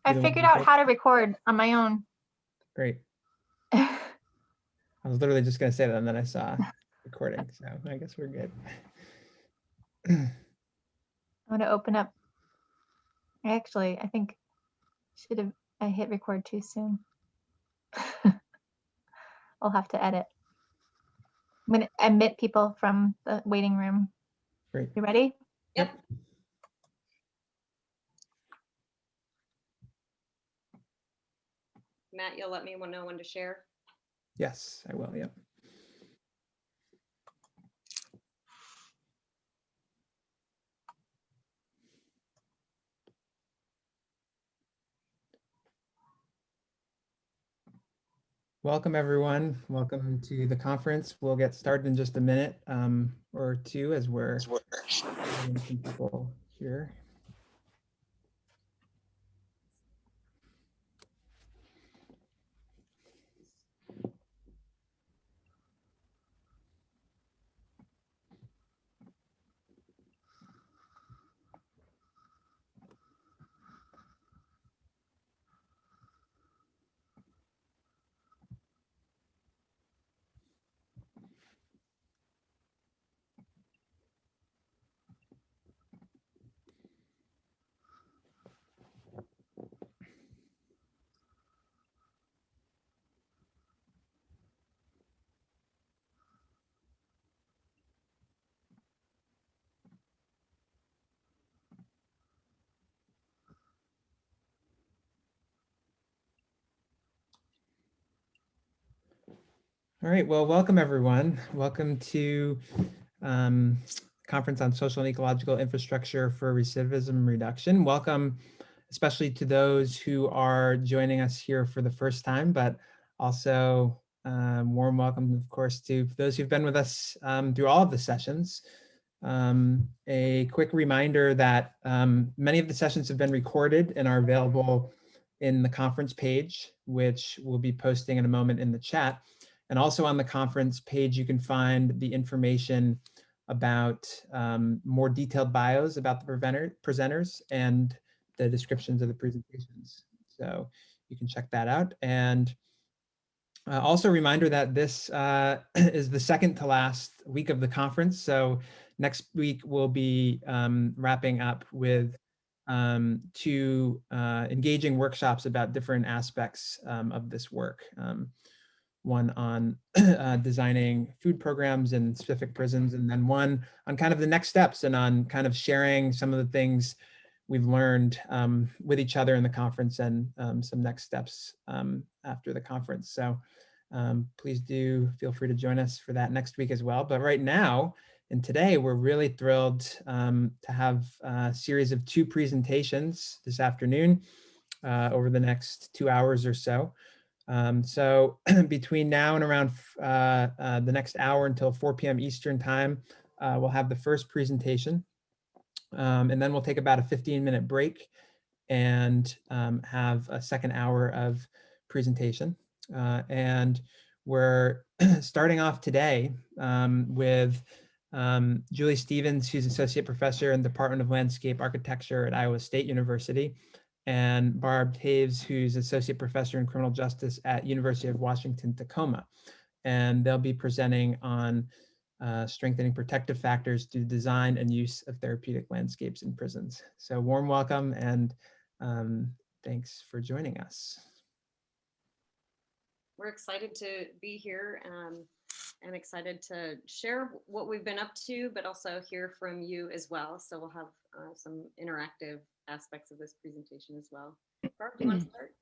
I figured out how to record on my own. Great. I was literally just going to say that, and then I saw recording, so I guess we're good. I'm going to open up. Actually, I think I hit record too soon. I'll have to edit. I'm going to admit people from the waiting room. Great. You ready? Yep. Matt, you'll let me know when to share? Yes, I will, yep. Welcome, everyone. Welcome to the conference. We'll get started in just a minute or two as we're getting some people here. All right, well, welcome everyone. Welcome to Conference on Social and Ecological Infrastructure for Recidivism Reduction. Welcome especially to those who are joining us here for the first time, but also warm welcome, of course, to those who've been with us through all of the sessions. A quick reminder that many of the sessions have been recorded and are available in the conference page, which we'll be posting in a moment in the chat. And also on the conference page, you can find the information about more detailed bios about the presenters and the descriptions of the presentations. So you can check that out. And also a reminder that this is the second to last week of the conference. So next week we'll be wrapping up with two engaging workshops about different aspects of this work. One on designing food programs in specific prisons, and then one on kind of the next steps and on kind of sharing some of the things we've learned with each other in the conference and some next steps after the conference. So please do feel free to join us for that next week as well. But right now and today, we're really thrilled to have a series of two presentations this afternoon over the next 2 hours or so. So between now and around the next hour until 4 p.m. Eastern time, we'll have the first presentation. And then we'll take about a 15-minute break and have a second hour of presentation. And we're starting off today with Julie Stevens, who's Associate Professor in the Department of Landscape Architecture at Iowa State University, and Barb Taves, who's Associate Professor in Criminal Justice at University of Washington, Tacoma. And they'll be presenting on strengthening protective factors through design and use of therapeutic landscapes in prisons. So warm welcome and thanks for joining us. We're excited to be here and excited to share what we've been up to, but also hear from you as well. So we'll have some interactive aspects of this presentation as well. Barb, do you want to start?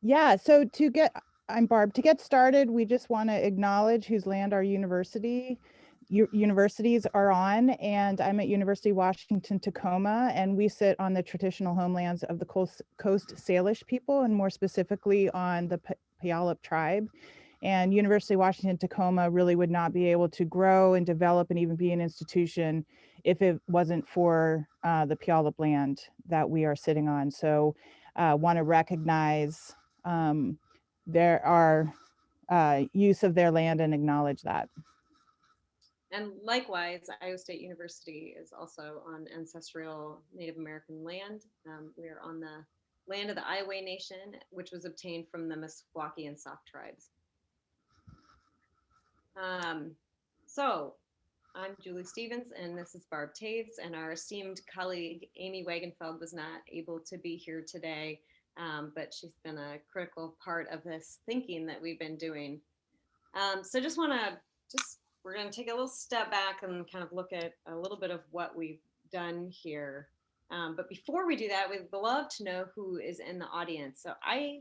Yeah, so I'm Barb. To get started, we just want to acknowledge whose land our universities are on, and I'm at University of Washington, Tacoma, and we sit on the traditional homelands of the Coast Salish people, and more specifically on the Puyallup tribe. And University of Washington, Tacoma really would not be able to grow and develop and even be an institution if it wasn't for the Puyallup land that we are sitting on. So want to recognize their use of their land and acknowledge that. And likewise, Iowa State University is also on ancestral Native American land. We are on the land of the Iowa Nation, which was obtained from the Meskwaki and Sauk tribes. So I'm Julie Stevens, and this is Barb Taves, and our esteemed colleague Amy Wagenfeld was not able to be here today, but she's been a critical part of this thinking that we've been doing. So we're going to take a little step back and kind of look at a little bit of what we've done here. But before we do that, we'd love to know who is in the audience. So I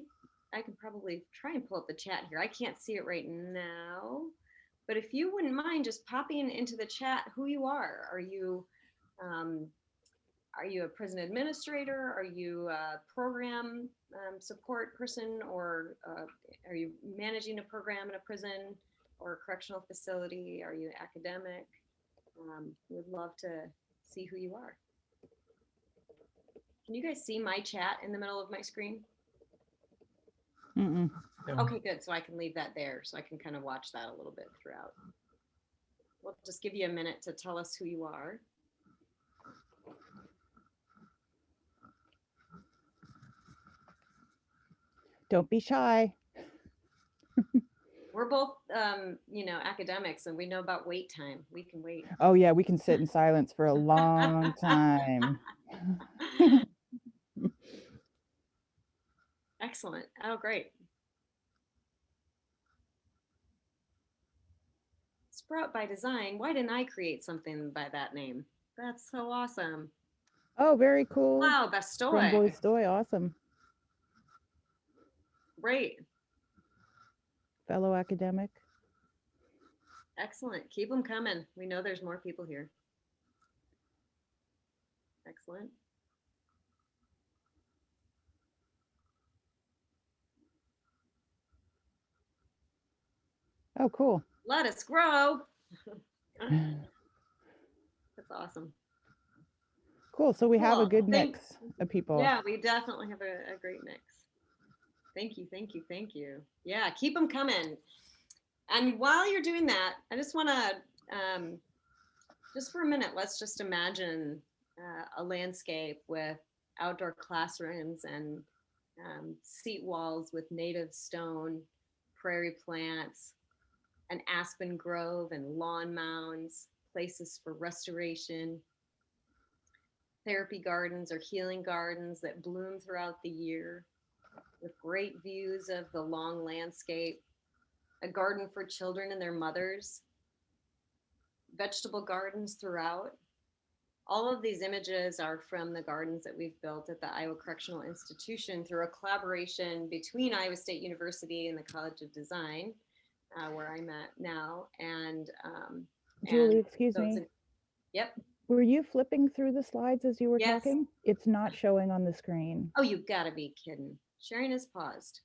can probably try and pull up the chat here. I can't see it right now, but if you wouldn't mind just popping into the chat who you are. Are you a prison administrator? Are you a program support person, or are you managing a program in a prison or a correctional facility? Are you academic? We'd love to see who you are. Can you guys see my chat in the middle of my screen? Mm-mm. Okay, good. So I can leave that there so I can kind of watch that a little bit throughout. We'll just give you a minute to tell us who you are. Don't be shy. We're both, academics, and we know about wait time. We can wait. Oh yeah, we can sit in silence for a long time. Excellent. Oh, great. Sprout by Design. Why didn't I create something by that name? That's so awesome. Oh, very cool. Wow, From Bastoy. Boystoy, awesome. Great. Fellow academic. Excellent. Keep them coming. We know there's more people here. Excellent. Oh, cool. Let us grow. That's awesome. Cool. So we have a Cool. good mix of people. Yeah, we definitely have a great mix. Thank you, thank you, thank you. Yeah, keep them coming. And while you're doing that, I just want to, just for a minute, let's just imagine a landscape with outdoor classrooms and seat walls with native stone, prairie plants, an aspen grove and lawn mounds, places for restoration, therapy gardens or healing gardens that bloom throughout the year with great views of the long landscape, a garden for children and their mothers, vegetable gardens throughout. All of these images are from the gardens that we've built at the Iowa Correctional Institution through a collaboration between Iowa State University and the College of Design, where I'm at now. And Julie, excuse me. Yep. Were you flipping through the slides as you were Yes. talking? It's not showing on the screen. Oh, you've got to be kidding. Sharing is paused.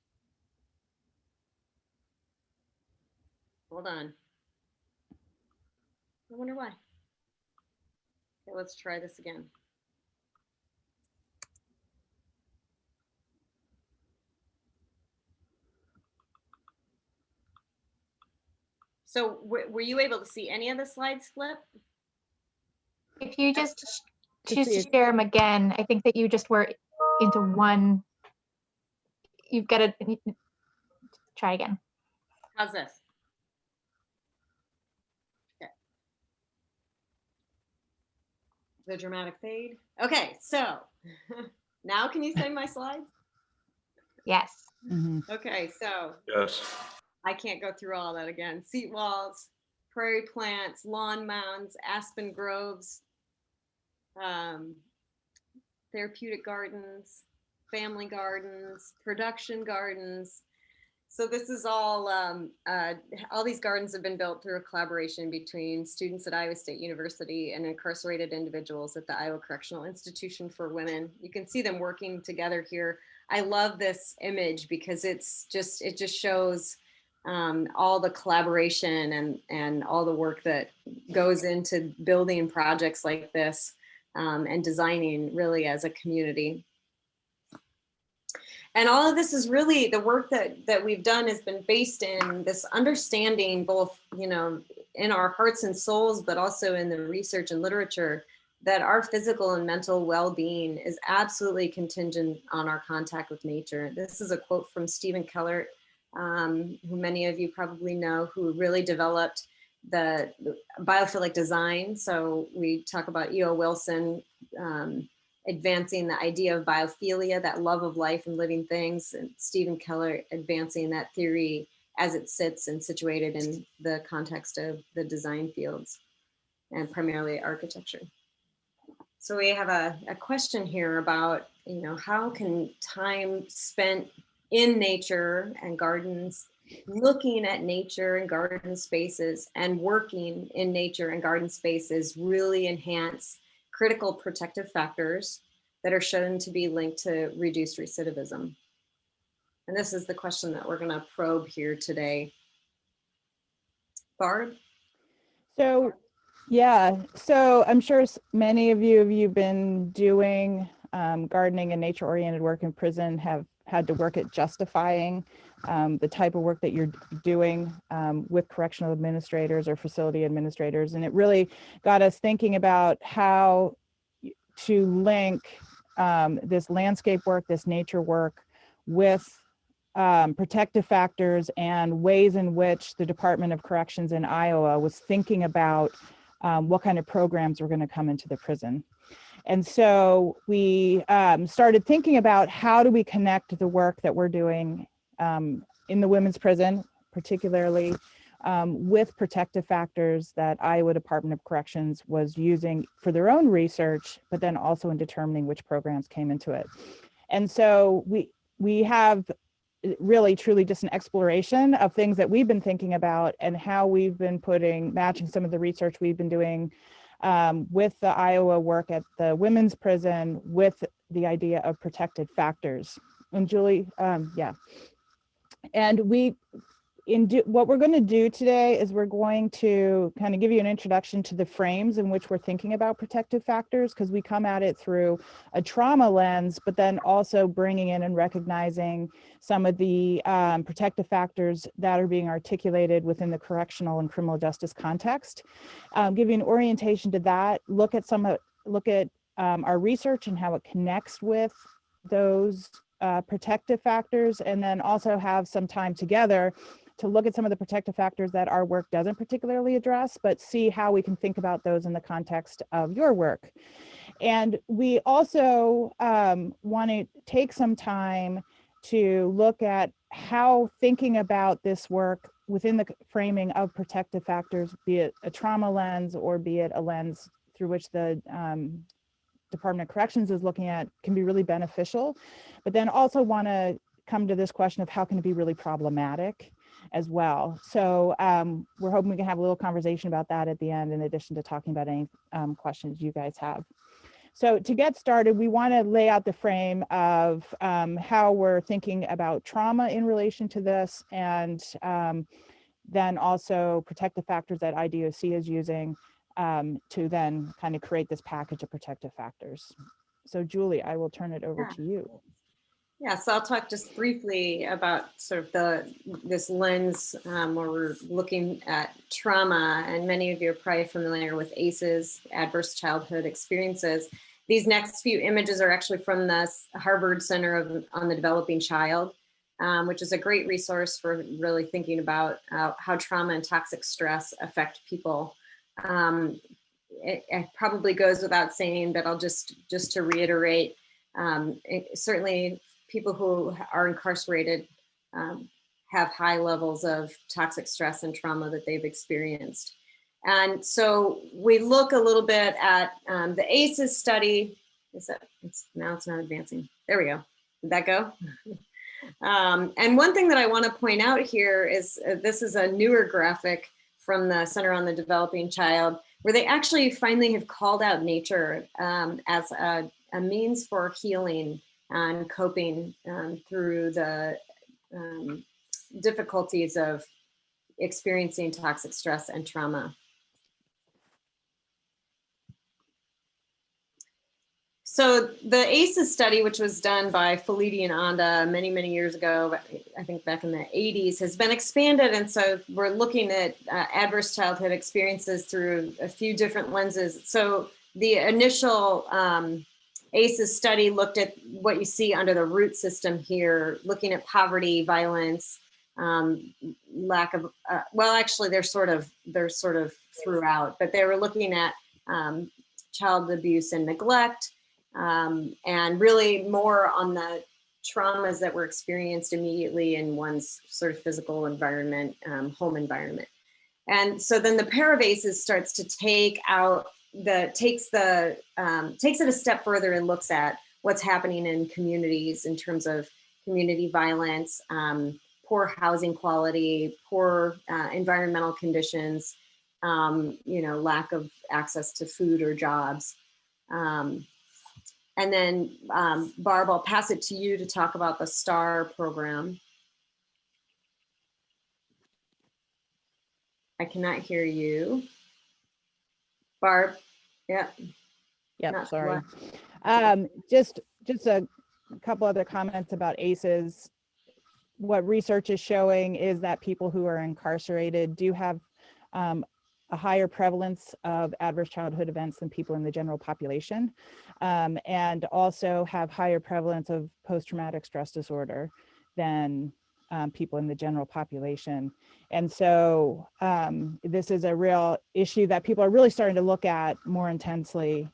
Hold on. I wonder why. Okay, let's try this again. So were you able to see any of the slides flip? If you just To choose see to it. share them again, I think that you just were into one. You've got to try again. How's this? Okay. The dramatic fade. Okay, so now can you see my slides? Yes. Mhm. Okay, so Yes. I can't go through all that again. Seat walls, prairie plants, lawn mounds, aspen groves, therapeutic gardens, family gardens, production gardens. So this is all these gardens have been built through a collaboration between students at Iowa State University and incarcerated individuals at the Iowa Correctional Institution for Women. You can see them working together here. I love this image because it just shows all the collaboration and all the work that goes into building projects like this and designing really as a community. And all of this is really the work that we've done has been based in this understanding, both, you know, in our hearts and souls, but also in the research and literature, that our physical and mental well-being is absolutely contingent on our contact with nature. This is a quote from Stephen Keller, who many of you probably know, who really developed the biophilic design. So we talk about E.O. Wilson, advancing the idea of biophilia, that love of life and living things, and Stephen Keller advancing that theory as it sits and situated in the context of the design fields and primarily architecture. So we have a question here about, you know, how can time spent in nature and gardens, looking at nature and garden spaces and working in nature and garden spaces really enhance critical protective factors that are shown to be linked to reduced recidivism? And this is the question that we're going to probe here today. Barb? So, yeah, so I'm sure many of you, if you've been doing gardening and nature-oriented work in prison, have had to work at justifying the type of work that you're doing with correctional administrators or facility administrators. And it really got us thinking about how to link this landscape work, this nature work, with protective factors and ways in which the Department of Corrections in Iowa was thinking about what kind of programs were going to come into the prison. And so we started thinking about how do we connect the work that we're doing in the women's prison, particularly with protective factors that Iowa Department of Corrections was using for their own research, but then also in determining which programs came into it. And so we have really truly just an exploration of things that we've been thinking about and how we've been matching some of the research we've been doing with the Iowa work at the women's prison with the idea of protected factors. And Julie, yeah. And what we're going to do today is we're going to kind of give you an introduction to the frames in which we're thinking about protective factors, because we come at it through a trauma lens, but then also bringing in and recognizing some of the protective factors that are being articulated within the correctional and criminal justice context. Give you an orientation to that, look at our research and how it connects with those protective factors, and then also have some time together to look at some of the protective factors that our work doesn't particularly address, but see how we can think about those in the context of your work. And we also want to take some time to look at how thinking about this work within the framing of protective factors, be it a trauma lens or be it a lens through which the Department of Corrections is looking at, can be really beneficial, but then also want to come to this question of how can it be really problematic as well. So we're hoping we can have a little conversation about that at the end, in addition to talking about any questions you guys have. So to get started, we want to lay out the frame of how we're thinking about trauma in relation to this, and then also protective factors that IDOC is using to then kind of create this package of protective factors. So Julie, I will turn it over to you. Yeah, so I'll talk just briefly about sort of this lens where we're looking at trauma, and many of you are probably familiar with ACEs, adverse childhood experiences. These next few images are actually from the Harvard Center on the Developing Child, which is a great resource for really thinking about how trauma and toxic stress affect people. It probably goes without saying, but I'll just to reiterate, certainly people who are incarcerated have high levels of toxic stress and trauma that they've experienced. And so we look a little bit at the ACEs study. Now it's not advancing. There we go. Did that go? And one thing that I want to point out here is this is a newer graphic from the Center on the Developing Child, where they actually finally have called out nature as a means for healing and coping through the difficulties of experiencing toxic stress and trauma. So the ACEs study, which was done by Falidi and Anda many, many years ago, I think back in the 80s, has been expanded. And so we're looking at adverse childhood experiences through a few different lenses. So the initial ACEs study looked at what you see under the root system here, looking at poverty, violence, lack of, well, actually they're sort of throughout, but they were looking at child abuse and neglect, and really more on the traumas that were experienced immediately in one's sort of physical environment, home environment. And so then the pair of ACEs starts to takes it a step further and looks at what's happening in communities in terms of community violence, poor housing quality, poor environmental conditions, lack of access to food or jobs. And then Barb, I'll pass it to you to talk about the STAR program. I cannot hear you. Barb, yeah. Yep, sorry. Just a couple other comments about ACEs. What research is showing is that people who are incarcerated do have a higher prevalence of adverse childhood events than people in the general population, and also have higher prevalence of post-traumatic stress disorder than people in the general population. And so this is a real issue that people are really starting to look at more intensely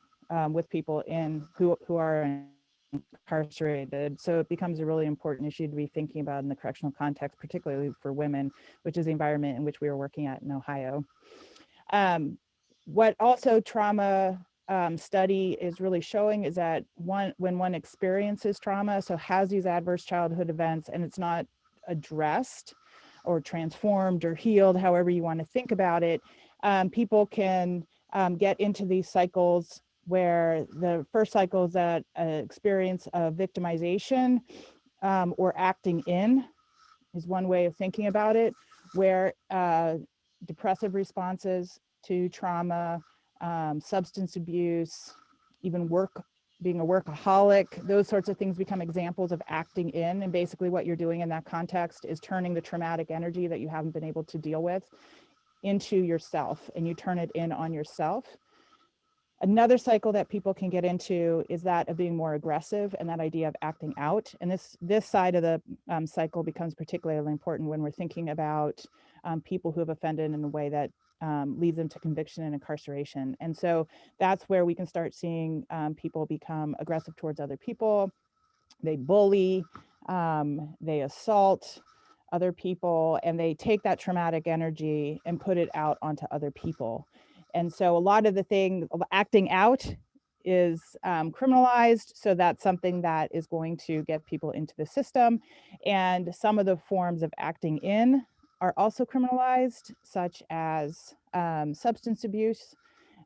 with people who are incarcerated. So it becomes a really important issue to be thinking about in the correctional context, particularly for women, which is the environment in which we are working at in Ohio. What also trauma study is really showing is that when one experiences trauma, so has these adverse childhood events, and it's not addressed or transformed or healed, however you want to think about it, people can get into these cycles where the first cycle is that experience of victimization or acting in is one way of thinking about it, where depressive responses to trauma, substance abuse, even being a workaholic, those sorts of things become examples of acting in. And basically what you're doing in that context is turning the traumatic energy that you haven't been able to deal with into yourself, and you turn it in on yourself. Another cycle that people can get into is that of being more aggressive, and that idea of acting out. And this side of the cycle becomes particularly important when we're thinking about people who have offended in a way that leads them to conviction and incarceration. And so that's where we can start seeing people become aggressive towards other people. They bully, they assault other people, and they take that traumatic energy and put it out onto other people. And so a lot of the thing of acting out is criminalized. So that's something that is going to get people into the system. And some of the forms of acting in are also criminalized, such as substance abuse.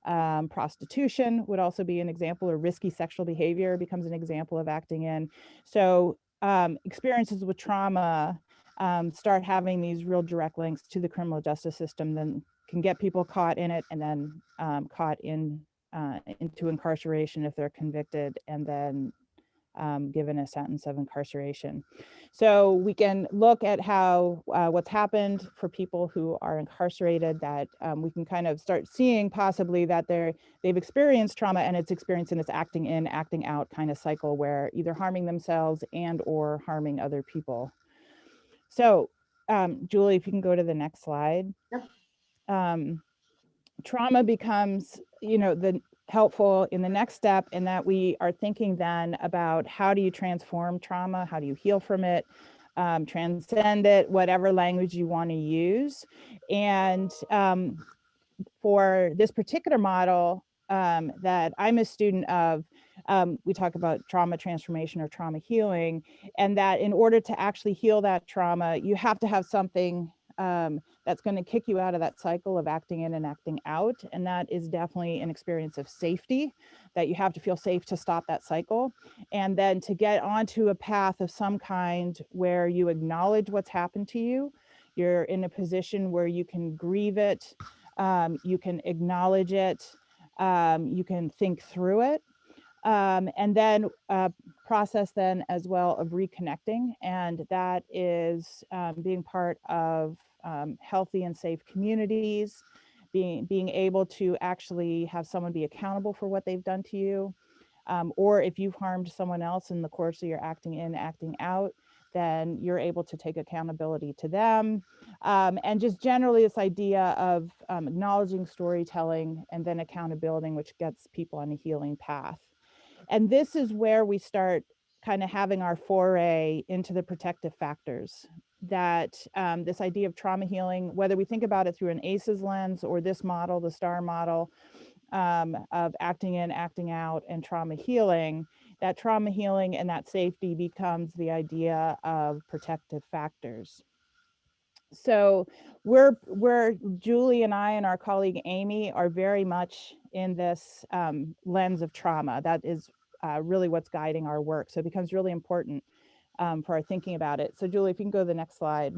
Prostitution would also be an example, or risky sexual behavior becomes an example of acting in. So experiences with trauma start having these real direct links to the criminal justice system, then can get people caught in it, and then caught into incarceration if they're convicted, and then given a sentence of incarceration. So we can look at how what's happened for people who are incarcerated, that we can kind of start seeing possibly that they've experienced trauma, and it's experiencing this acting in, acting out kind of cycle, where either harming themselves and or harming other people. So Julie, if you can go to the next slide. Yep. Trauma becomes, helpful in the next step, in that we are thinking then about how do you transform trauma, how do you heal from it, transcend it, whatever language you want to use. And for this particular model that I'm a student of, we talk about trauma transformation or trauma healing, and that in order to actually heal that trauma, you have to have something that's going to kick you out of that cycle of acting in and acting out. And that is definitely an experience of safety, that you have to feel safe to stop that cycle. And then to get onto a path of some kind where you acknowledge what's happened to you, you're in a position where you can grieve it, you can acknowledge it, you can think through it. And then process then as well of reconnecting, and that is being part of healthy and safe communities, being able to actually have someone be accountable for what they've done to you, or if you've harmed someone else in the course of your acting in, acting out, then you're able to take accountability to them. And just generally this idea of acknowledging storytelling and then accountability, which gets people on a healing path. And this is where we start kind of having our foray into the protective factors, that this idea of trauma healing, whether we think about it through an ACEs lens or this model, the STAR model, of acting in, acting out, and trauma healing, that trauma healing and that safety becomes the idea of protective factors. So we're Julie and I and our colleague Amy are very much in this lens of trauma. That is really what's guiding our work. So it becomes really important for our thinking about it. So Julie, if you can go to the next slide.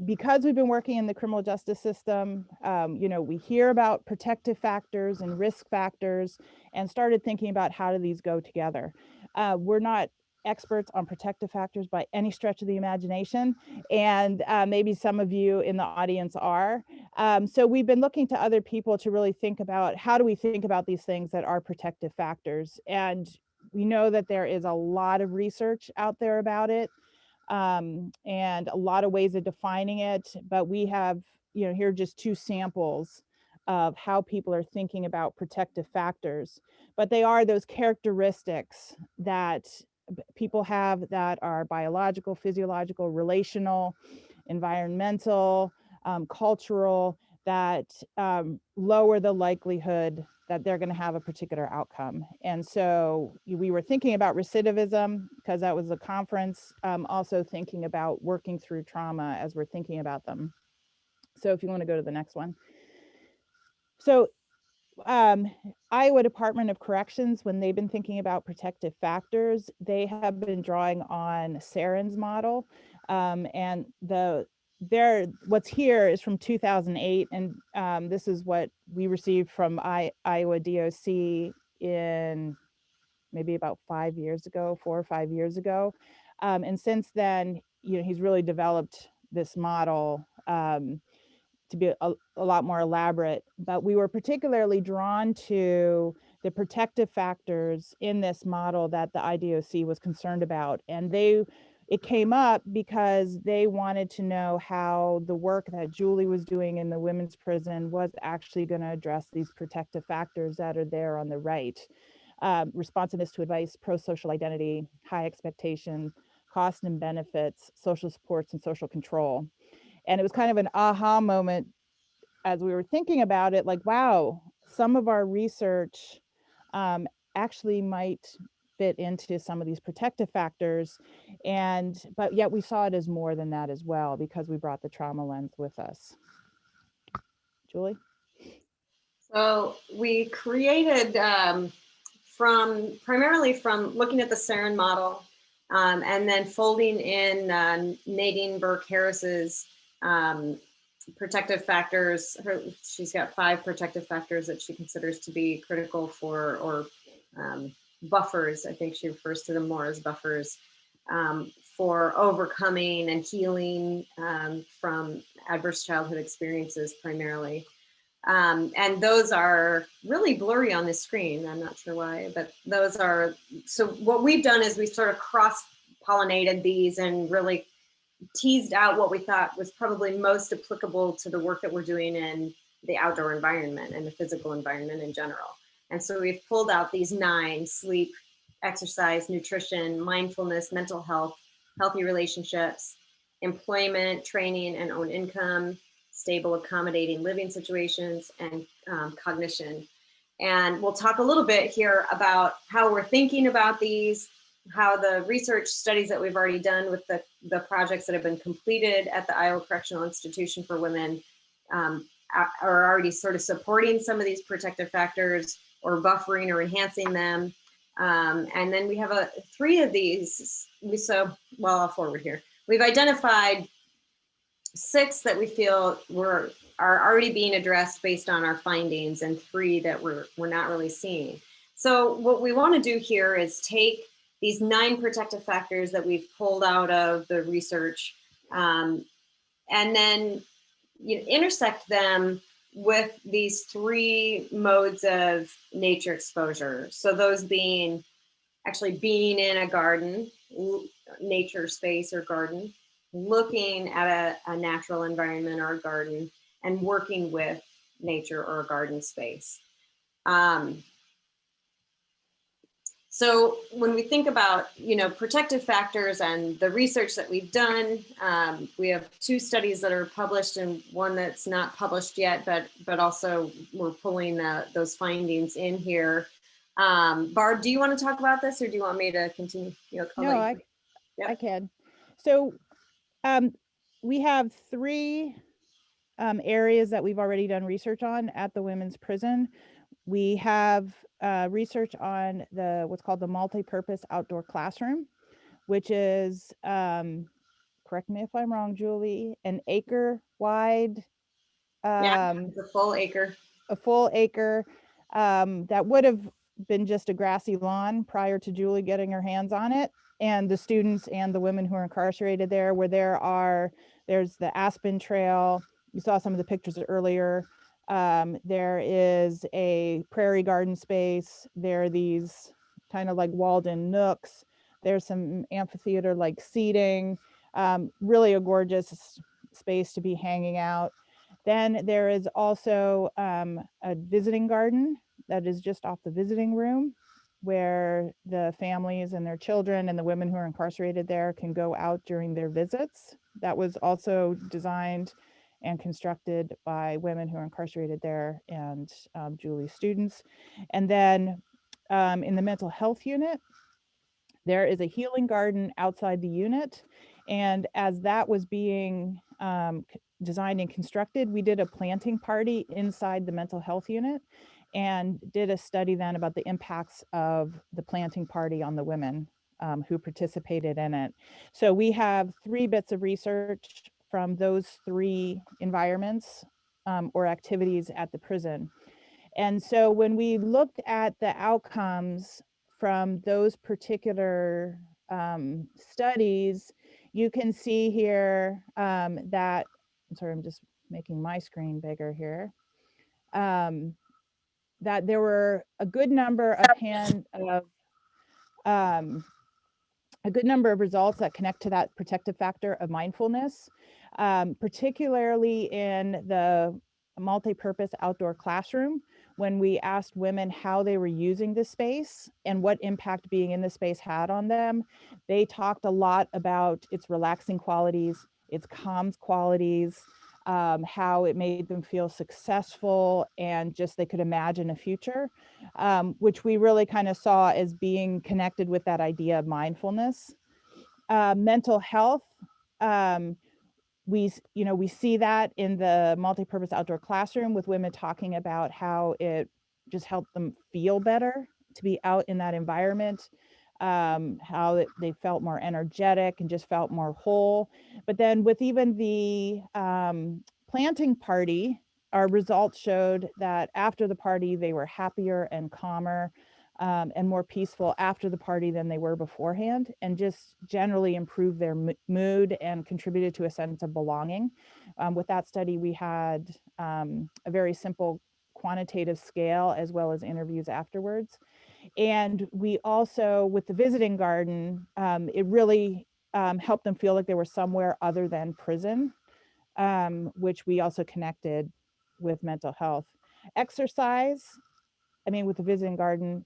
Because we've been working in the criminal justice system, we hear about protective factors and risk factors and started thinking about how do these go together. We're not experts on protective factors by any stretch of the imagination, and maybe some of you in the audience are. So we've been looking to other people to really think about how do we think about these things that are protective factors. And we know that there is a lot of research out there about it. And a lot of ways of defining it, but we have, here are just two samples of how people are thinking about protective factors, but they are those characteristics that people have that are biological, physiological, relational, environmental, cultural, that lower the likelihood that they're going to have a particular outcome. And so we were thinking about recidivism because that was a conference, also thinking about working through trauma as we're thinking about them. So if you want to go to the next one. So Iowa Department of Corrections, when they've been thinking about protective factors, they have been drawing on Saren's model. And what's here is from 2008, and this is what we received from Iowa DOC in maybe about 4 or 5 years ago. And since then, he's really developed this model to be a lot more elaborate, but we were particularly drawn to the protective factors in this model that the IDOC was concerned about. And it came up because they wanted to know how the work that Julie was doing in the women's prison was actually going to address these protective factors that are there on the right. Responsiveness to advice, pro-social identity, high expectation, cost and benefits, social supports, and social control. And it was kind of an aha moment as we were thinking about it, like, wow, some of our research actually might fit into some of these protective factors. But yet we saw it as more than that as well, because we brought the trauma lens with us. Julie? So we created primarily from looking at the Saren model, and then folding in Nadine Burke-Harris's protective factors. She's got 5 protective factors that she considers to be critical for, or buffers. I think she refers to them more as buffers for overcoming and healing from adverse childhood experiences primarily. And those are really blurry on the screen. I'm not sure why, but those are, so what we've done is we sort of cross-pollinated these and really teased out what we thought was probably most applicable to the work that we're doing in the outdoor environment and the physical environment in general. And so we've pulled out these 9: sleep, exercise, nutrition, mindfulness, mental health, healthy relationships, employment, training, and own income, stable, accommodating living situations, and cognition. And we'll talk a little bit here about how we're thinking about these, how the research studies that we've already done with the projects that have been completed at the Iowa Correctional Institution for Women are already sort of supporting some of these protective factors or buffering or enhancing them. And then we have 3 of these. I'll forward here. We've identified 6 that we feel are already being addressed based on our findings, and 3 that we're not really seeing. So what we want to do here is take these 9 protective factors that we've pulled out of the research, and then intersect them with these 3 modes of nature exposure. So those being actually being in a garden, nature space or garden, looking at a natural environment or a garden, and working with nature or a garden space. So when we think about, protective factors and the research that we've done, we have 2 studies that are published and one that's not published yet, but also we're pulling those findings in here. Barb, do you want to talk about this, or do you want me to continue? No, I can. So we have 3 areas that we've already done research on at the women's prison. We have research on what's called the multi-purpose outdoor classroom, which is, correct me if I'm wrong, Julie, an acre wide. It's a full acre. A full acre that would have been just a grassy lawn prior to Julie getting her hands on it. And the students and the women who are incarcerated there, where there's the Aspen Trail. You saw some of the pictures earlier. There is a prairie garden space. There are these kind of like walled in nooks. There's some amphitheater like seating, really a gorgeous space to be hanging out. Then there is also a visiting garden that is just off the visiting room, where the families and their children and the women who are incarcerated there can go out during their visits. That was also designed and constructed by women who are incarcerated there and Julie's students. And then in the mental health unit, there is a healing garden outside the unit. And as that was being designed and constructed, we did a planting party inside the mental health unit and did a study then about the impacts of the planting party on the women who participated in it. So we have 3 bits of research from those 3 environments or activities at the prison. And so when we looked at the outcomes from those particular studies, you can see here that, I'm sorry, I'm just making my screen bigger here, that there were a good number of results that connect to that protective factor of mindfulness, particularly in the multi-purpose outdoor classroom. When we asked women how they were using the space and what impact being in the space had on them, they talked a lot about its relaxing qualities, its calm qualities, how it made them feel successful, and just they could imagine a future, which we really kind of saw as being connected with that idea of mindfulness. Mental health, we see that in the multi-purpose outdoor classroom with women talking about how it just helped them feel better to be out in that environment, how they felt more energetic and just felt more whole. But then with even the planting party, our results showed that after the party, they were happier and calmer and more peaceful after the party than they were beforehand, and just generally improved their mood and contributed to a sense of belonging. With that study, we had a very simple quantitative scale as well as interviews afterwards. And we also, with the visiting garden, it really helped them feel like they were somewhere other than prison, which we also connected with mental health. Exercise, with the visiting garden,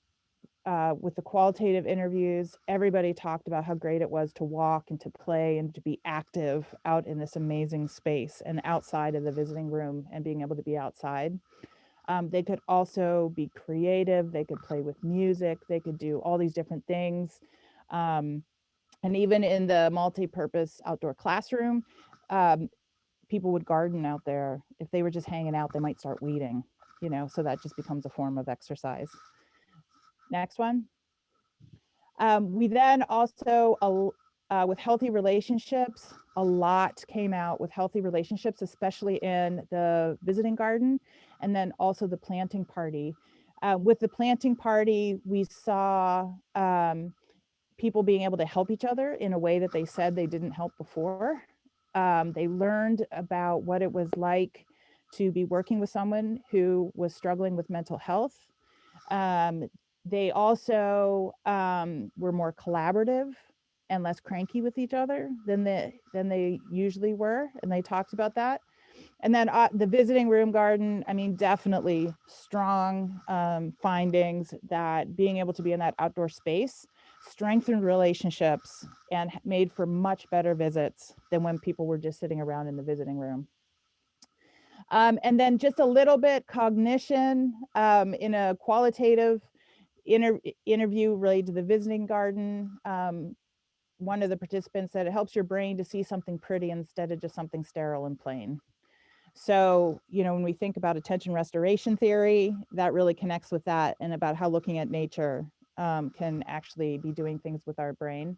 with the qualitative interviews, everybody talked about how great it was to walk and to play and to be active out in this amazing space and outside of the visiting room and being able to be outside. They could also be creative. They could play with music. They could do all these different things. And even in the multi-purpose outdoor classroom, people would garden out there. If they were just hanging out, they might start weeding, so that just becomes a form of exercise. Next one. We then also with healthy relationships. A lot came out with healthy relationships, especially in the visiting garden, and then also the planting party. With the planting party, we saw people being able to help each other in a way that they said they didn't help before. They learned about what it was like to be working with someone who was struggling with mental health. They also were more collaborative and less cranky with each other than they usually were, and they talked about that. And then the visiting room garden, I mean, definitely strong findings that being able to be in that outdoor space strengthened relationships and made for much better visits than when people were just sitting around in the visiting room. And then just a little bit cognition in a qualitative interview related to the visiting garden. One of the participants said it helps your brain to see something pretty instead of just something sterile and plain. So, you know, when we think about attention restoration theory, that really connects with that, and about how looking at nature can actually be doing things with our brain.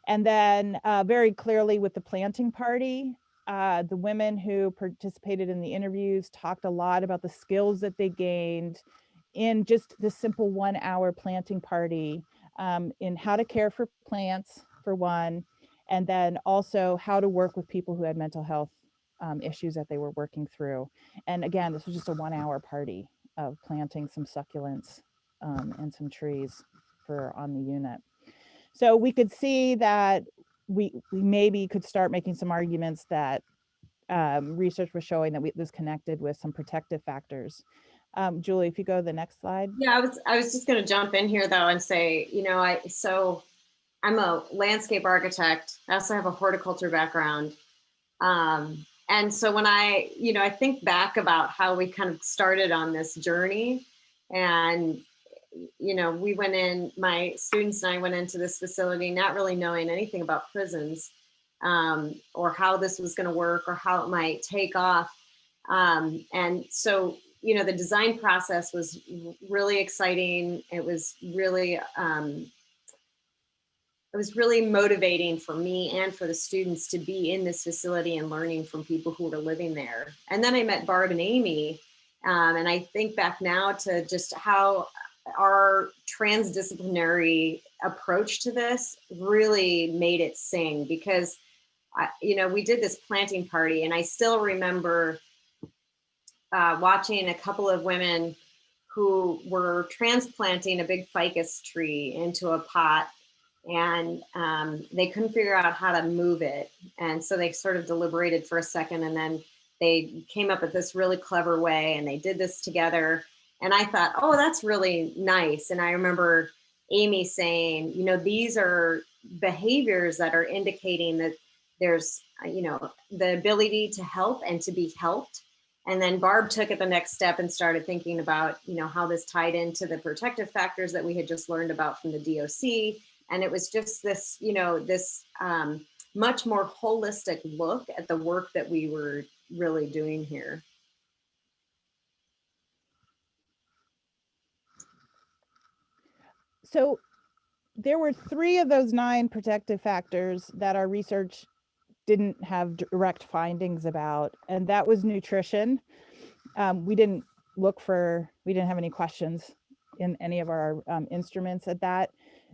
And then very clearly with the planting party, the women who participated in the interviews talked a lot about the skills that they gained in just the simple 1 hour planting party, in how to care for plants for one, and then also how to work with people who had mental health issues that they were working through. And again, this was just a 1 hour party of planting some succulents and some trees for on the unit. So we could see that we maybe could start making some arguments that research was showing that this connected with some protective factors. Julie, if you go to the next slide. Yeah, I was just going to jump in here though and say, you know, I'm a landscape architect. I also have a horticulture background. And so when I think back about how we kind of started on this journey, and, you know, my students and I went into this facility not really knowing anything about prisons, or how this was going to work or how it might take off. And so, you know, the design process was really exciting. It was really motivating for me and for the students to be in this facility and learning from people who were living there. And then I met Barb and Amy, and I think back now to just how our transdisciplinary approach to this really made it sing, because we did this planting party, and I still remember watching a couple of women who were transplanting a big ficus tree into a pot, and they couldn't figure out how to move it. And so they sort of deliberated for a second, and then they came up with this really clever way, and they did this together. And I thought, oh, that's really nice. And I remember Amy saying, you know, these are behaviors that are indicating that there's, the ability to help and to be helped. And then Barb took it the next step and started thinking about, you know, how this tied into the protective factors that we had just learned about from the DOC. And it was just this, much more holistic look at the work that we were really doing here. So there were 3 of those 9 protective factors that our research didn't have direct findings about, and that was nutrition. We didn't have any questions in any of our instruments at that.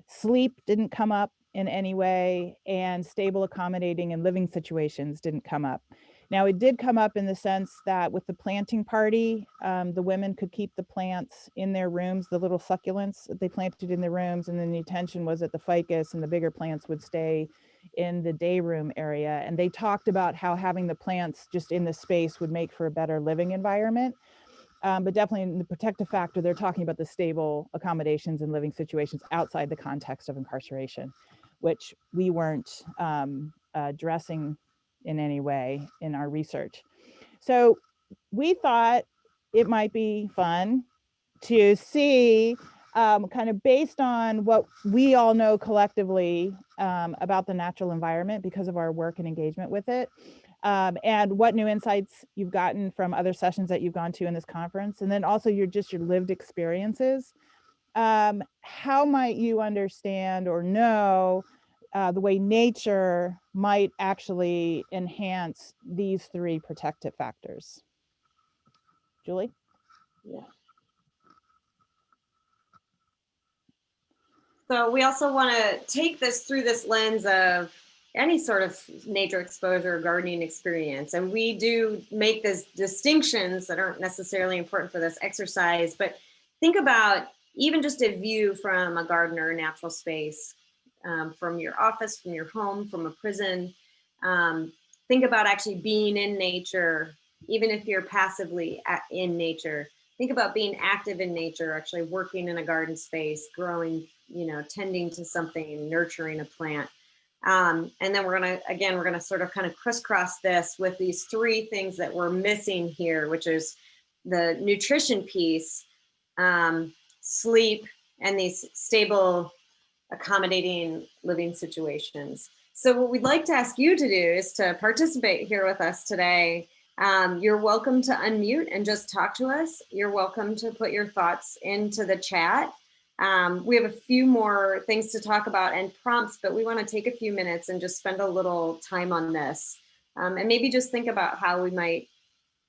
Sleep didn't come up in any way, and stable, accommodating, and living situations didn't come up. Now, it did come up in the sense that with the planting party, the women could keep the plants in their rooms, the little succulents that they planted in their rooms, and then the intention was that the ficus and the bigger plants would stay in the day room area. And they talked about how having the plants just in the space would make for a better living environment. But definitely in the protective factor, they're talking about the stable accommodations and living situations outside the context of incarceration, which we weren't addressing in any way in our research. So we thought it might be fun to see, kind of based on what we all know collectively about the natural environment because of our work and engagement with it, and what new insights you've gotten from other sessions that you've gone to in this conference, and then also your lived experiences. How might you understand or know the way nature might actually enhance these three protective factors. Julie? Yeah. So we also want to take this through this lens of any sort of nature exposure or gardening experience. And we do make these distinctions that aren't necessarily important for this exercise, but think about even just a view from a garden or a natural space, from your office, from your home, from a prison. Think about actually being in nature, even if you're passively in nature. Think about being active in nature, actually working in a garden space, growing, tending to something, nurturing a plant. And then we're gonna sort of kind of crisscross this with these three things that we're missing here, which is the nutrition piece, sleep, and these stable, accommodating living situations. So what we'd like to ask you to do is to participate here with us today. You're welcome to unmute and just talk to us. You're welcome to put your thoughts into the chat. We have a few more things to talk about and prompts, but we want to take a few minutes and just spend a little time on this. And maybe just think about how we might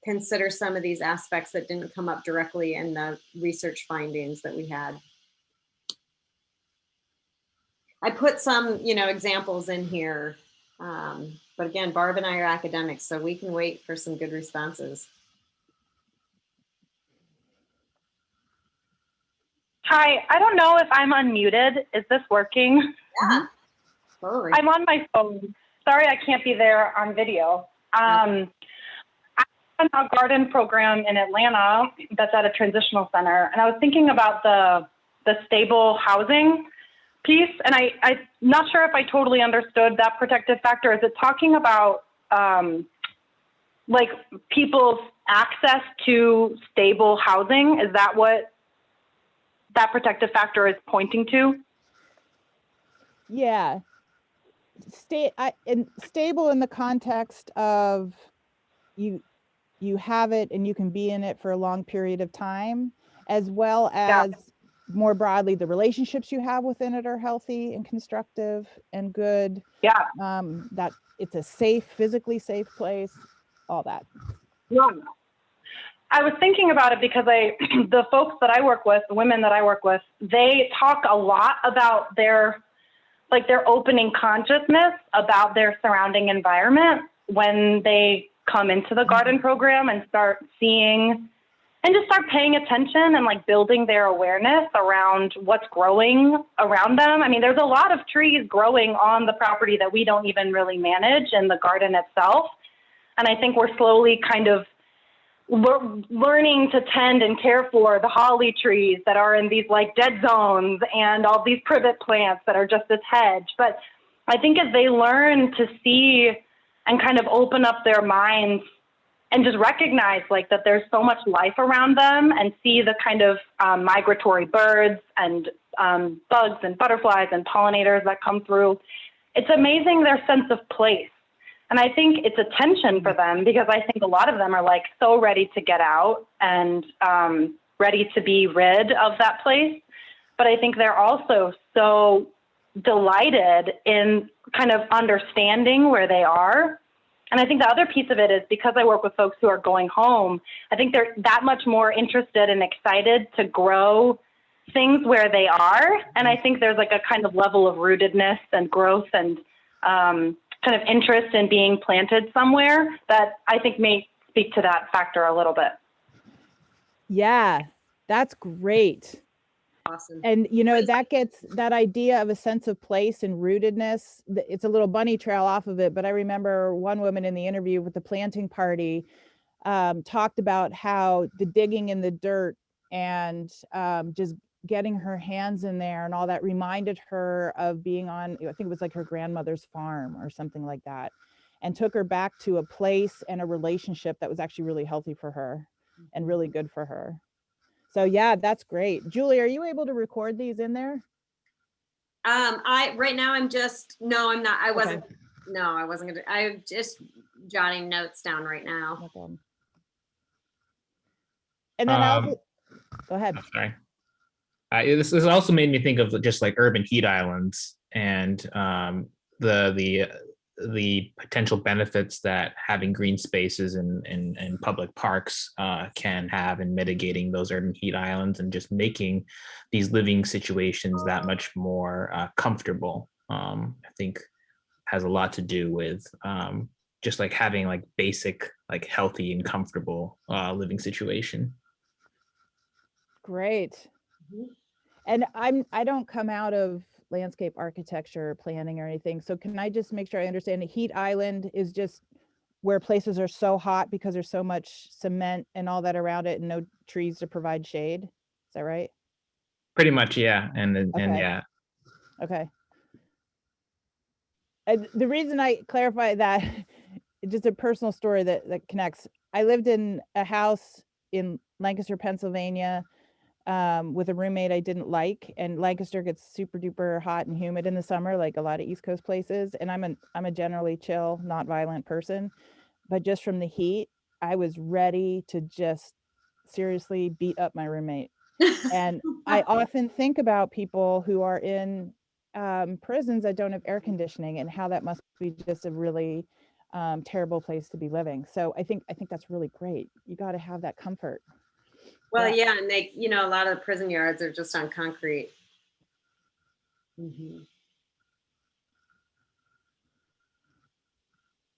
consider some of these aspects that didn't come up directly in the research findings that we had. I put some, examples in here. But again, Barb and I are academics, so we can wait for some good responses. Hi, I don't know if I'm unmuted. Is this working? Yeah, totally. I'm on my phone. Sorry, I can't be there on video. I'm on a garden program in Atlanta that's at a transitional center, and I was thinking about the stable housing piece, and I'm not sure if I totally understood that protective factor. Is it talking about like people's access to stable housing? Is that what that protective factor is pointing to? Yeah. Stable in the context of you have it and you can be in it for a long period of time, as well as more broadly, the relationships you have within it are healthy and constructive and good. Yeah. That it's a physically safe place, all that. Yeah. I was thinking about it because the folks that I work with, the women that I work with, they talk a lot about their opening consciousness about their surrounding environment when they come into the garden program and start seeing and just start paying attention and like building their awareness around what's growing around them. I mean, there's a lot of trees growing on the property that we don't even really manage in the garden itself. And I think we're slowly kind of learning to tend and care for the holly trees that are in these like dead zones and all these privet plants that are just this hedge. But I think as they learn to see and kind of open up their minds and just recognize like that there's so much life around them and see the kind of migratory birds and bugs and butterflies and pollinators that come through, it's amazing their sense of place. And I think it's a tension for them because I think a lot of them are like so ready to get out and ready to be rid of that place. But I think they're also so delighted in kind of understanding where they are. And I think the other piece of it is because I work with folks who are going home, I think they're that much more interested and excited to grow things where they are. And I think there's like a kind of level of rootedness and growth and kind of interest in being planted somewhere that I think may speak to that factor a little bit. Yeah, that's great. Awesome. And that gets that idea of a sense of place and rootedness. It's a little bunny trail off of it, but I remember one woman in the interview with the planting party talked about how the digging in the dirt and just getting her hands in there and all that reminded her of being on, I think it was like her grandmother's farm or something like that, and took her back to a place and a relationship that was actually really healthy for her and really good for her. So yeah, that's great. Julie, are you able to record these in there? Right now I'm just, no, I'm not. I wasn't Okay. I'm just jotting notes down right now. No problem. And then go ahead. Sorry. This also made me think of just like urban heat islands and the potential benefits that having green spaces and public parks can have in mitigating those urban heat islands and just making these living situations that much more comfortable. I think has a lot to do with just like having like basic, like healthy and comfortable living situation. Great. Mhm. And I don't come out of landscape architecture planning or anything. So can I just make sure I understand, a heat island is just where places are so hot because there's so much cement and all that around it and no trees to provide shade? Is that right? Pretty much, yeah. And Okay. yeah. Okay. And the reason I clarify that, just a personal story that connects. I lived in a house in Lancaster, Pennsylvania, with a roommate I didn't like, and Lancaster gets super duper hot and humid in the summer, like a lot of East Coast places. And I'm a generally chill, not violent person, but just from the heat, I was ready to just seriously beat up my roommate. And I often think about people who are in prisons that don't have air conditioning and how that must be just a really terrible place to be living. So I think that's really great. You got to have that comfort. Well, Yeah. yeah, and they, you know, a lot of prison yards are just on concrete. Mhm.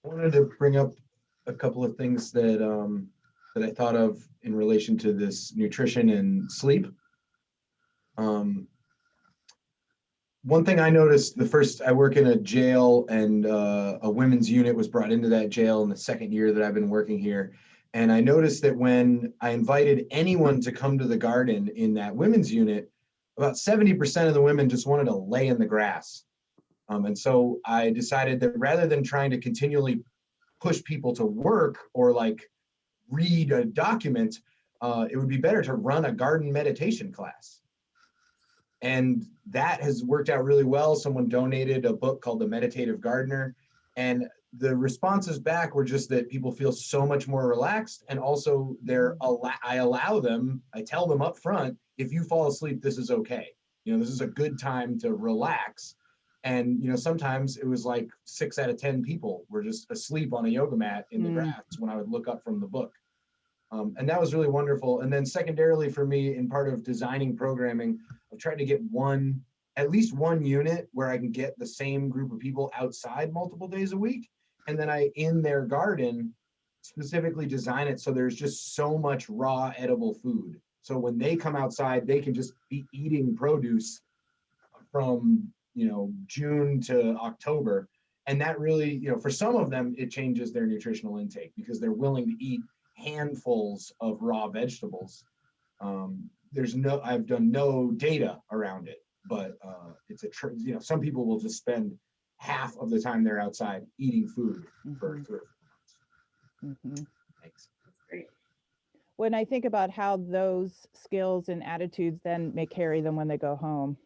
I wanted to bring up a couple of things that that I thought of in relation to this nutrition and sleep. One thing I noticed, I work in a jail, and a women's unit was brought into that jail in the second year that I've been working here. And I noticed that when I invited anyone to come to the garden in that women's unit, about 70% of the women just wanted to lay in the grass. And so I decided that rather than trying to continually push people to work or like read a document, it would be better to run a garden meditation class. And that has worked out really well. Someone donated a book called The Meditative Gardener, and the responses back were just that people feel so much more relaxed, and also I tell them up front, if you fall asleep, this is okay. You know, this is a good time to relax. And you know, sometimes it was like 6 out of 10 people were just asleep on a yoga mat in the grass when I would look up from the book. And that was really wonderful. And then secondarily for me, in part of designing programming, I've tried to get at least one unit where I can get the same group of people outside multiple days a week. And then in their garden, specifically design it so there's just so much raw edible food. So when they come outside, they can just be eating produce from, you know, June to October. And that really, you know, for some of them, it changes their nutritional intake because they're willing to eat handfuls of raw vegetables. I've done no data around it, but you know, some people will just spend half of the time they're outside eating food for 3 or 4 months. Thanks. That's great. When I think about how those skills and attitudes then may carry them when they go home,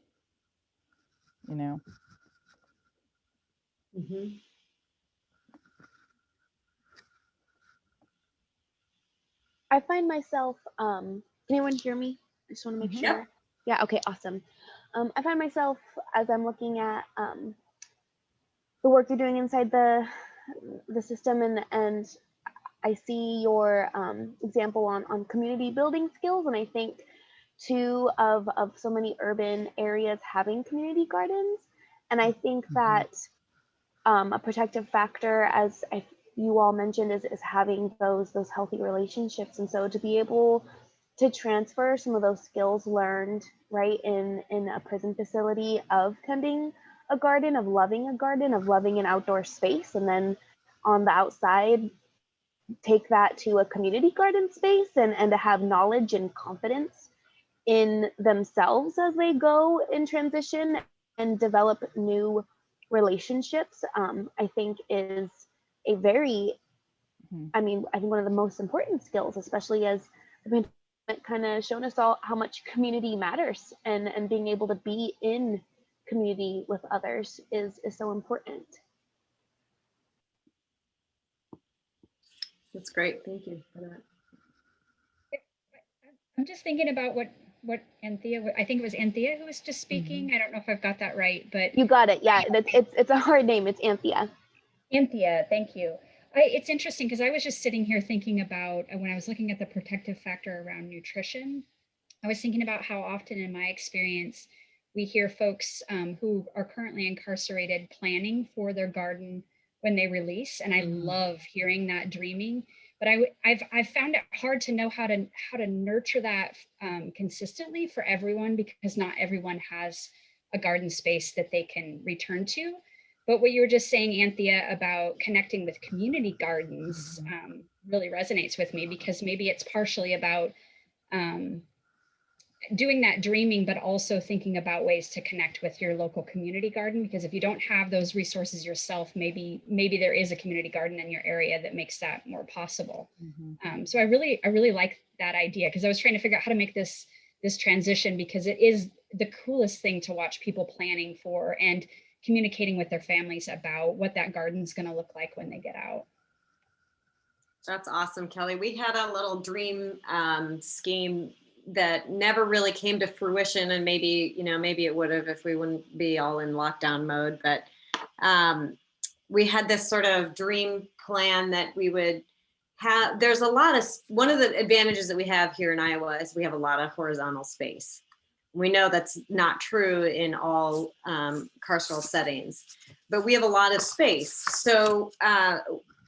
you know. Mhm. I find myself, can anyone hear me? I just want to make Mhm. sure. Yeah, okay, awesome. I find myself, as I'm looking at the work you're doing inside the system, and I see your example on community building skills, and I think too of so many urban areas having community gardens, and I think that a protective factor, as you all mentioned, is having those healthy relationships, and so to be able to transfer some of those skills learned right in a prison facility of tending a garden, of loving an outdoor space, and then on the outside take that to a community garden space, and to have knowledge and confidence in themselves as they go in transition and develop new relationships, I think is a very, I think one of the most important skills, especially as the pandemic kind of shown us all how much community matters, and being able to be in community with others is so important. That's great. Thank you for that. I'm just thinking about what what Anthea, I think it was Anthea who was just speaking. I don't know if I've got that right, but You got it. Yeah, it's a hard name. It's Anthea. Anthea, thank you. It's interesting because I was just sitting here thinking about when I was looking at the protective factor around nutrition, I was thinking about how often in my experience, we hear folks who are currently incarcerated planning for their garden when they release. And I love hearing that dreaming, but I've found it hard to know how to nurture that consistently for everyone, because not everyone has a garden space that they can return to. But what you were just saying, Anthea, about connecting with community gardens really resonates with me, because maybe it's partially about doing that dreaming, but also thinking about ways to connect with your local community garden. Because if you don't have those resources yourself, maybe there is a community garden in your area that makes that more possible. So I really like that idea, because I was trying to figure out how to make this transition, because it is the coolest thing to watch people planning for and communicating with their families about what that garden's going to look like when they get out. That's awesome, Kelly. We had a little dream scheme that never really came to fruition, and maybe it would have if we wouldn't be all in lockdown mode. But we had this sort of dream plan that we would have. There's one of the advantages that we have here in Iowa is we have a lot of horizontal space. We know that's not true in all carceral settings, but we have a lot of space. So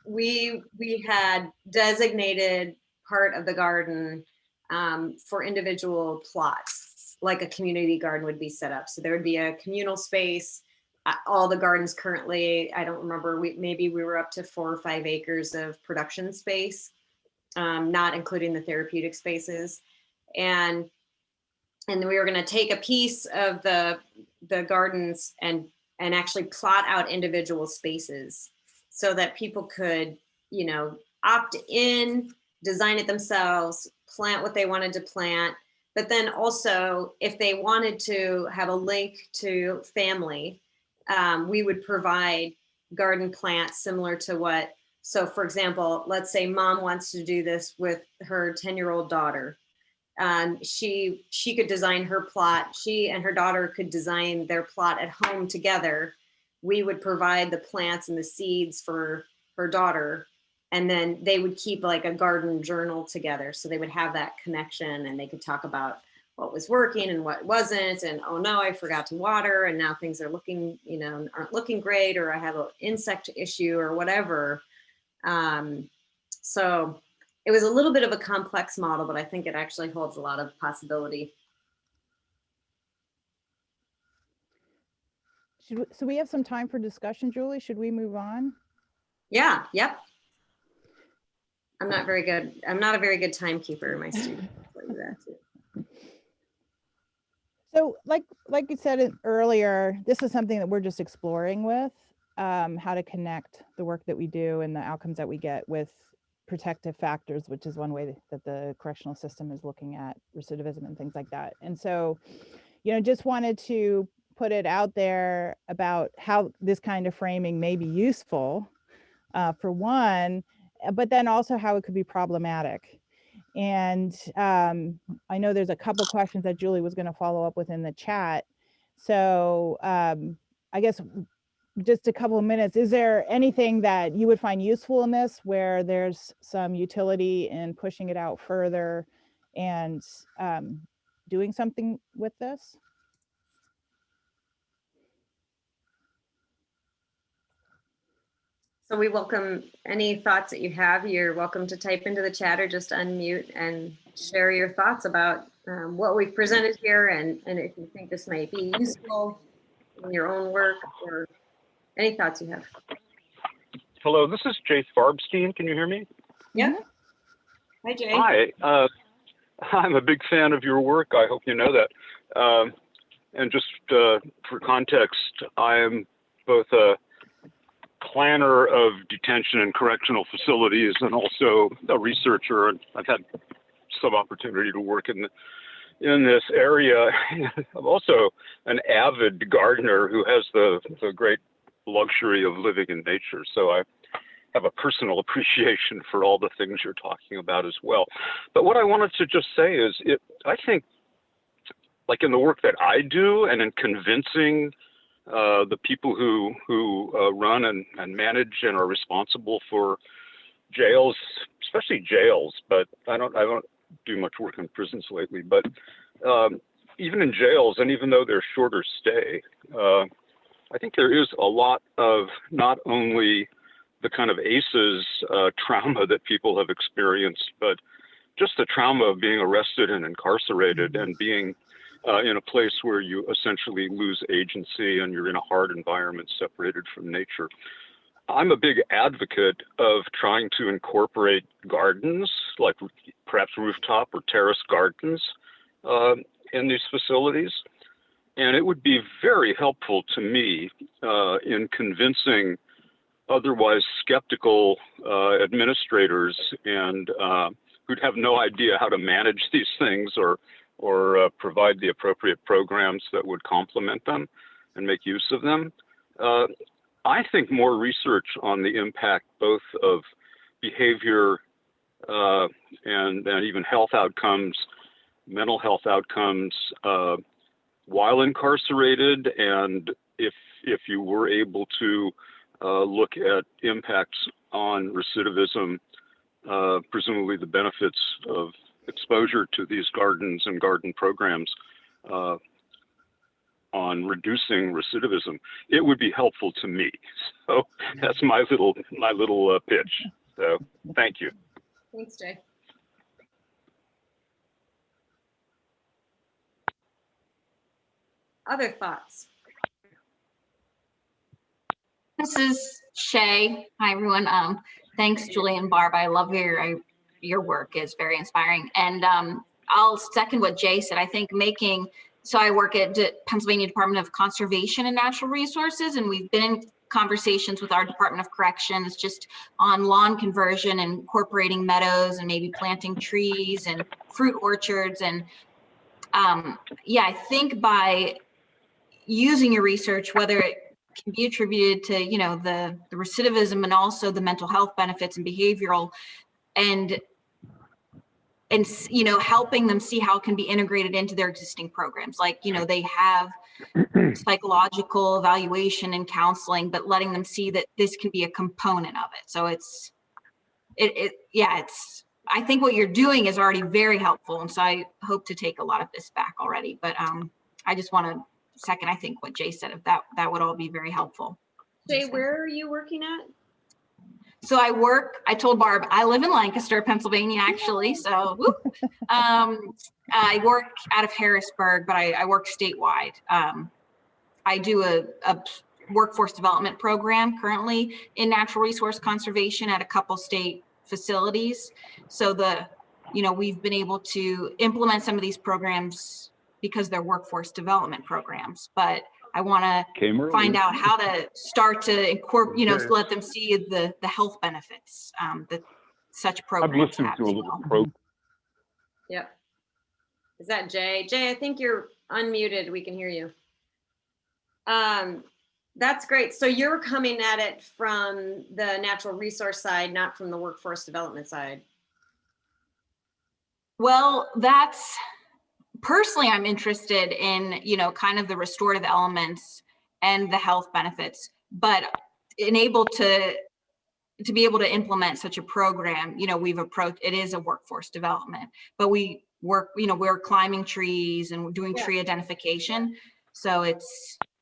we had designated part of the garden for individual plots, like a community garden would be set up. So there would be a communal space. All the gardens currently, I don't remember, maybe we were up to 4 or 5 acres of production space, not including the therapeutic spaces. And we were going to take a piece of the gardens and actually plot out individual spaces so that people could, opt in, design it themselves, plant what they wanted to plant. But then also, if they wanted to have a link to family, we would provide garden plants similar to what, so for example, let's say mom wants to do this with her 10-year-old daughter. She could design her plot. She and her daughter could design their plot at home together. We would provide the plants and the seeds for her daughter, and then they would keep like a garden journal together. So they would have that connection, and they could talk about what was working and what wasn't. And oh no, I forgot to water, and now things are looking, aren't looking great, or I have an insect issue or whatever. So it was a little bit of a complex model, but I think it actually holds a lot of possibility. So we have some time for discussion, Julie. Should we move on? Yeah, yep. I'm not very good. I'm not a very good timekeeper, my students. So like you said earlier, this is something that we're just exploring with, how to connect the work that we do and the outcomes that we get with protective factors, which is one way that the correctional system is looking at recidivism and things like that. And so, just wanted to put it out there about how this kind of framing may be useful for one, but then also how it could be problematic. And I know there's a couple questions that Julie was going to follow up with in the chat. So I guess just a couple of minutes, is there anything that you would find useful in this where there's some utility in pushing it out further and doing something with this? So we welcome any thoughts that you have. You're welcome to type into the chat or just unmute and share your thoughts about what we've presented here, and if you think this might be useful in your own work, or any thoughts you have. Hello, this is Jay Farbstein. Can you hear me? Yep. Hi, Jay. Hi. I'm a big fan of your work. I hope you know that. And just for context, I am both a planner of detention and correctional facilities and also a researcher. And I've had some opportunity to work in this area. I'm also an avid gardener who has the great luxury of living in nature. So I have a personal appreciation for all the things you're talking about as well. But what I wanted to just say is, I think like in the work that I do and in convincing the people who run and manage and are responsible for jails, especially jails, but I don't do much work in prisons lately, but even in jails, and even though they're shorter stay, I think there is a lot of not only the kind of ACEs trauma that people have experienced, but just the trauma of being arrested and incarcerated and being in a place where you essentially lose agency and you're in a hard environment separated from nature. I'm a big advocate of trying to incorporate gardens, like perhaps rooftop or terrace gardens in these facilities. And it would be very helpful to me in convincing otherwise skeptical administrators and who'd have no idea how to manage these things or provide the appropriate programs that would complement them and make use of them. I think more research on the impact both of behavior and even health outcomes, mental health outcomes, while incarcerated, and if you were able to look at impacts on recidivism, presumably the benefits of exposure to these gardens and garden programs on reducing recidivism, it would be helpful to me. So that's my little pitch. So thank you. Thanks, Jay. Other thoughts? This is Shay. Hi, everyone. Thanks, Julie and Barb. I love your work. Is very inspiring. And I'll second what Jay said. I think so I work at Pennsylvania Department of Conservation and Natural Resources, and we've been in conversations with our Department of Corrections just on lawn conversion and incorporating meadows and maybe planting trees and fruit orchards. And yeah, I think by using your research, whether it can be attributed to, the recidivism and also the mental health benefits and behavioral, and helping them see how it can be integrated into their existing programs. Like, they have psychological evaluation and counseling, but letting them see that this can be a component of it. So I think what you're doing is already very helpful. And so I hope to take a lot of this back already, but I just want to second, I think what Jay said, if that would all be very helpful. Jay, where are you working at? So I told Barb, I live in Lancaster, Pennsylvania, actually. So I work out of Harrisburg, but I work statewide. I do a workforce development program currently in natural resource conservation at a couple state facilities. So we've been able to implement some of these programs because they're workforce development programs, but I want to find out how to start to incorporate, let them see the health benefits that such programs have. Yep. Is that Jay? Jay, I think you're unmuted. We can hear you. That's great. So you're coming at it from the natural resource side, not from the workforce development side. Well, personally, I'm interested in, kind of the restorative elements and the health benefits, but to be able to implement such a program, it is a workforce development, but we're climbing trees and doing tree identification. So it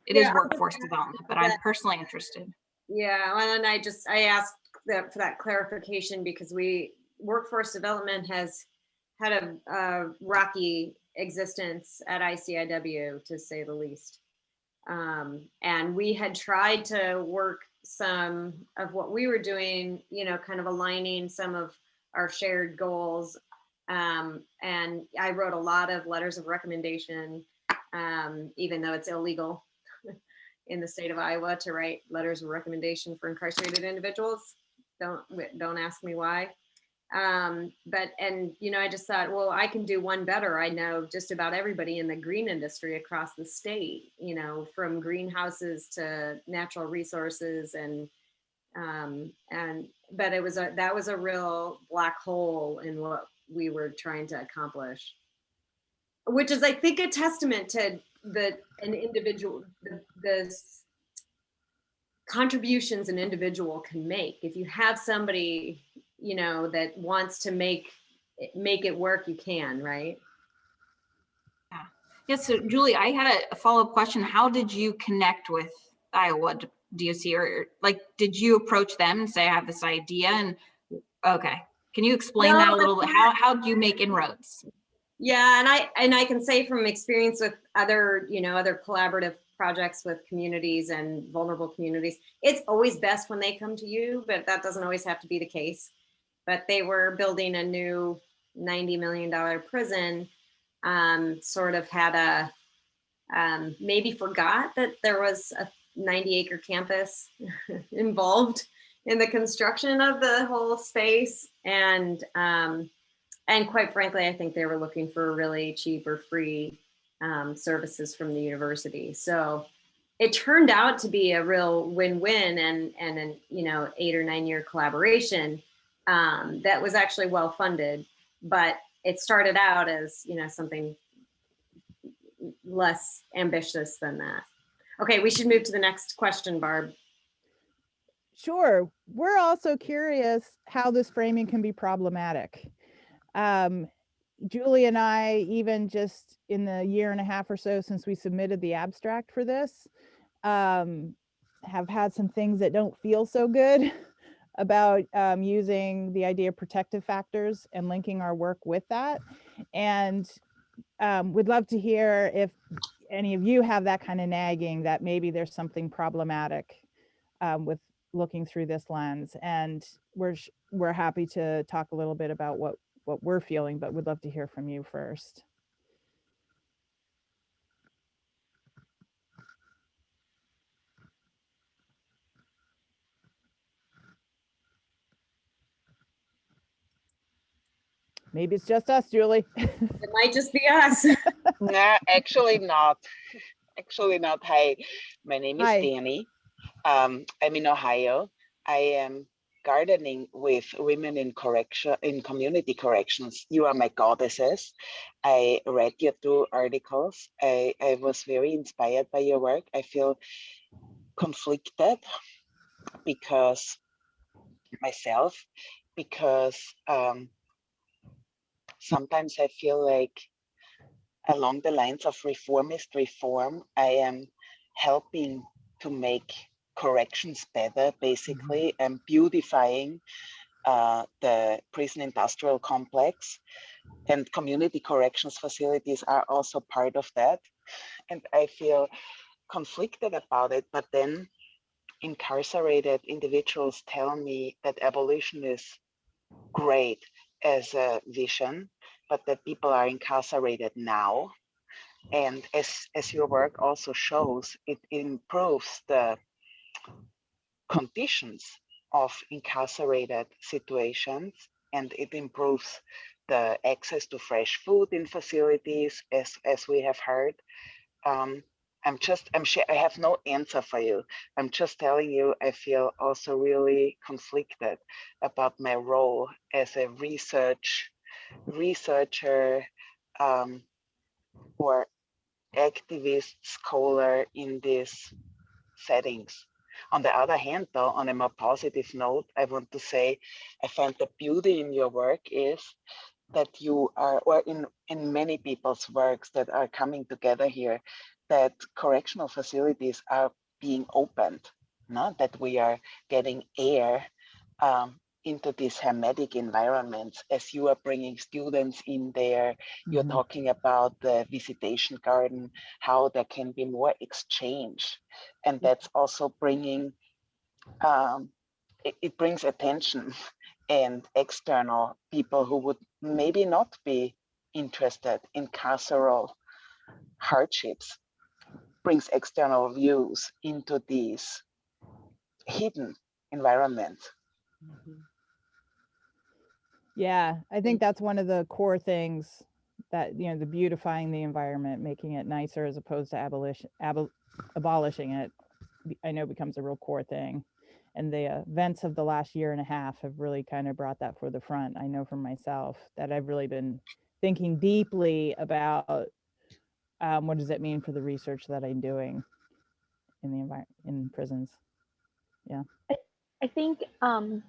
is workforce development, but I'm personally interested. Yeah, and I asked for that clarification because workforce development has had a rocky existence at ICIW, to say the least. And we had tried to work some of what we were doing, kind of aligning some of our shared goals. And I wrote a lot of letters of recommendation, even though it's illegal in the state of Iowa to write letters of recommendation for incarcerated individuals. Don't ask me why. I just thought, well, I can do one better. I know just about everybody in the green industry across the state, from greenhouses to natural resources but that was a real black hole in what we were trying to accomplish. which is, I think, a testament to an individual, the contributions an individual can make. If you have somebody, you know, that wants to make it work, you can, right? Yeah. Yes. So Julie, I had a follow-up question. How did you connect with Iowa DOC, or like, did you approach them and say, I have this idea? And okay, can you explain that a little bit? How do you make inroads? Yeah, and I can say from experience with other, you know, other collaborative projects with communities and vulnerable communities, it's always best when they come to you, but that doesn't always have to be the case. But they were building a new $90 million prison, sort of had a, maybe forgot that there was a 90-acre campus involved in the construction of the whole space. And quite frankly, I think they were looking for really cheap or free services from the university. So it turned out to be a real win-win and an, you know, 8 or 9 year collaboration that was actually well funded. But it started out as, you know, something less ambitious than that. Okay, we should move to the next question, Barb. Sure. We're also curious how this framing can be problematic. Julie and I, even just in the year and a half or so since we submitted the abstract for this, have had some things that don't feel so good about using the idea of protective factors and linking our work with that. And we'd love to hear if any of you have that kind of nagging that maybe there's something problematic with looking through this lens. And we're happy to talk a little bit about what we're feeling, but we'd love to hear from you first. Maybe it's just us, Julie. It might just be us. No, actually not. Actually not. Hi, my name is Danny. I'm in Ohio. I am gardening with women in community corrections. You are my goddesses. I read your 2 articles. I was very inspired by your work. I feel conflicted because sometimes I feel like along the lines of reformist reform, I am helping to make corrections better. Basically, I'm beautifying the prison industrial complex, and community corrections facilities are also part of that. And I feel conflicted about it, but then incarcerated individuals tell me that abolition is great as a vision, but that people are incarcerated now. And as your work also shows, it improves the conditions of incarcerated situations, and it improves the access to fresh food in facilities, as we have heard. I have no answer for you. I'm just telling you, I feel also really conflicted about my role as a researcher or activist scholar in these settings. On the other hand, though, on a more positive note, I want to say I find the beauty in your work is that you are, or in many people's works that are coming together here, that correctional facilities are being opened, not that we are getting air into these hermetic environments. As you are bringing students in there, you're talking about the visitation garden, how there can be more exchange. And that's also bringing, it brings attention and external people who would maybe not be interested in carceral hardships, brings external views into these hidden environments. Yeah, I think that's one of the core things that, you know, the beautifying the environment, making it nicer as opposed to abolishing it, I know becomes a real core thing. And the events of the last year and a half have really kind of brought that for the front. I know for myself that I've really been thinking deeply about what does it mean for the research that I'm doing in the environment in prisons? Yeah. I think I'm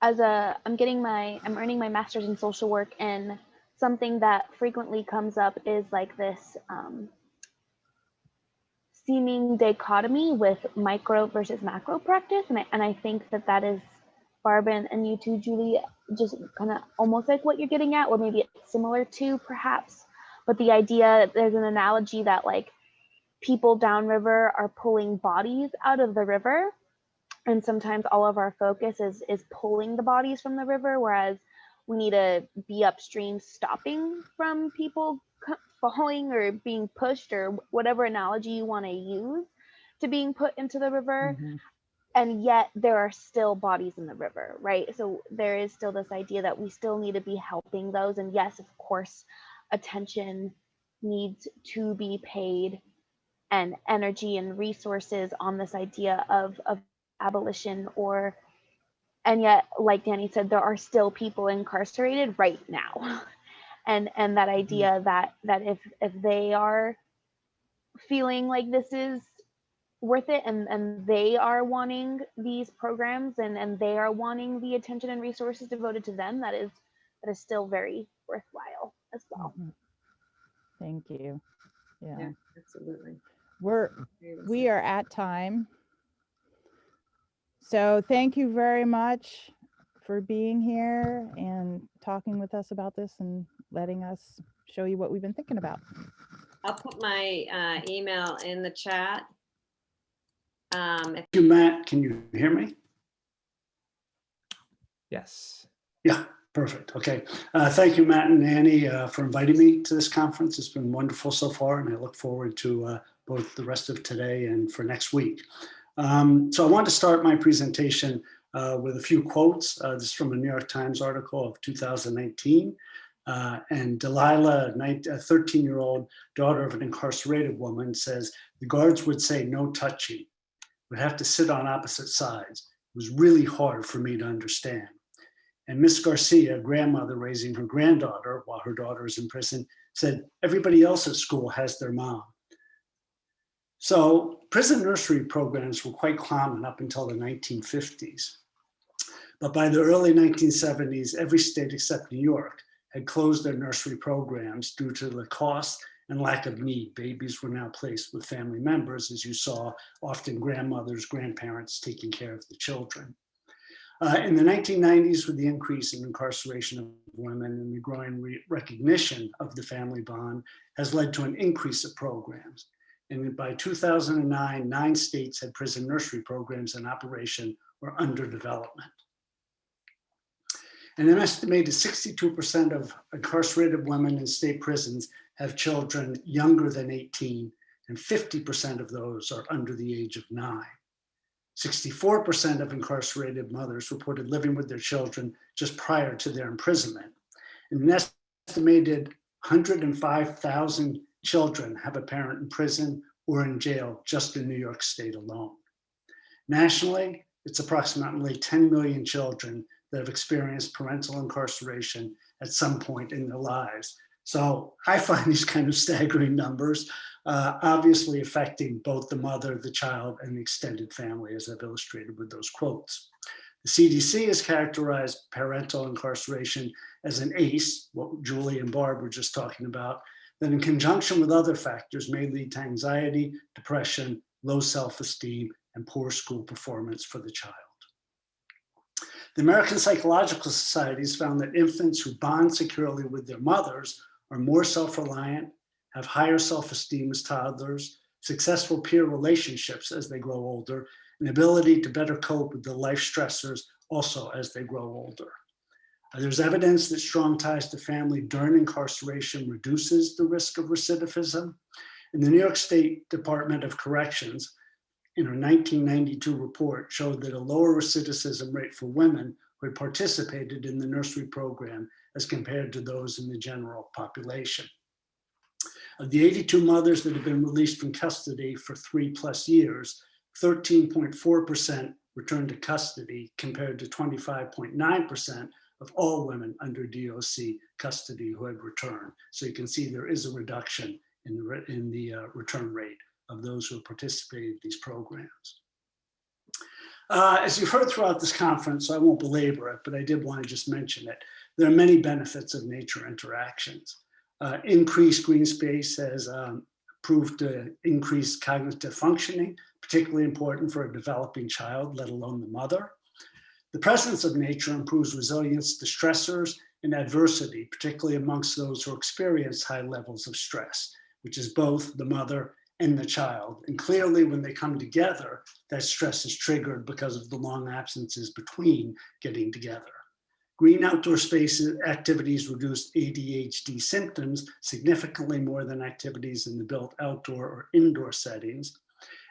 earning my master's in social work, and something that frequently comes up is like this seeming dichotomy with micro versus macro practice, and I think that is, Barb, and you too, Julie, just kind of almost like what you're getting at, or maybe it's similar to perhaps, but the idea, there's an analogy that like people downriver are pulling bodies out of the river, and sometimes all of our focus is pulling the bodies from the river, whereas we need to be upstream stopping from people falling or being pushed, or whatever analogy you want to use, to being put into the river. Mhm. And yet there are still bodies in the river, right? So there is still this idea that we still need to be helping those. And yes, of course, attention needs to be paid, and energy and resources on this idea of abolition, and yet, like Danny said, there are still people incarcerated right now. And that idea that if they are feeling like this is worth it, and they are wanting these programs, and they are wanting the attention and resources devoted to them, that is still very worthwhile as well. Mhm. Thank you. Yeah. Absolutely. We are at time. So thank you very much for being here and talking with us about this and letting us show you what we've been thinking about. I'll put my email in the chat. Thank you, Matt. Can you hear me? Yes. Yeah, perfect. Okay. Thank you, Matt and Annie, for inviting me to this conference. It's been wonderful so far, and I look forward to both the rest of today and for next week. So I want to start my presentation with a few quotes. This is from a New York Times article of 2019. And Delilah, a 13-year-old daughter of an incarcerated woman, says, "The guards would say no touching. We'd have to sit on opposite sides. It was really hard for me to understand." And Miss Garcia, a grandmother raising her granddaughter while her daughter is in prison, said, "Everybody else at school has their mom." So prison nursery programs were quite common up until the 1950s. But by the early 1970s, every state except New York had closed their nursery programs due to the cost and lack of need. Babies were now placed with family members, as you saw, often grandmothers, grandparents taking care of the children. In the 1990s, with the increase in incarceration of women and the growing recognition of the family bond, has led to an increase of programs. And by 2009, 9 states had prison nursery programs in operation or under development. And an estimated 62% of incarcerated women in state prisons have children younger than 18, and 50% of those are under the age of 9. 64% of incarcerated mothers reported living with their children just prior to their imprisonment. And an estimated 105,000 children have a parent in prison or in jail just in New York State alone. Nationally, it's approximately 10 million children that have experienced parental incarceration at some point in their lives. So I find these kind of staggering numbers, obviously affecting both the mother, the child, and the extended family, as I've illustrated with those quotes. The CDC has characterized parental incarceration as an ACE, what Julie and Barb were just talking about, that in conjunction with other factors may lead to anxiety, depression, low self-esteem, and poor school performance for the child. The American Psychological Society has found that infants who bond securely with their mothers are more self-reliant, have higher self-esteem as toddlers, successful peer relationships as they grow older, and ability to better cope with the life stressors also as they grow older. There's evidence that strong ties to family during incarceration reduces the risk of recidivism. And the New York State Department of Corrections, in a 1992 report, showed that a lower recidivism rate for women who had participated in the nursery program as compared to those in the general population. Of the 82 mothers that have been released from custody for 3+ years, 13.4% returned to custody compared to 25.9% of all women under DOC custody who had returned. So you can see there is a reduction in the return rate of those who participated in these programs. As you've heard throughout this conference, I won't belabor it, but I did want to just mention it. There are many benefits of nature interactions. Increased green space has proved to increase cognitive functioning, particularly important for a developing child, let alone the mother. The presence of nature improves resilience to stressors and adversity, particularly amongst those who experience high levels of stress, which is both the mother and the child. And clearly when they come together, that stress is triggered because of the long absences between getting together. Green outdoor spaces activities reduce ADHD symptoms significantly more than activities in the built outdoor or indoor settings.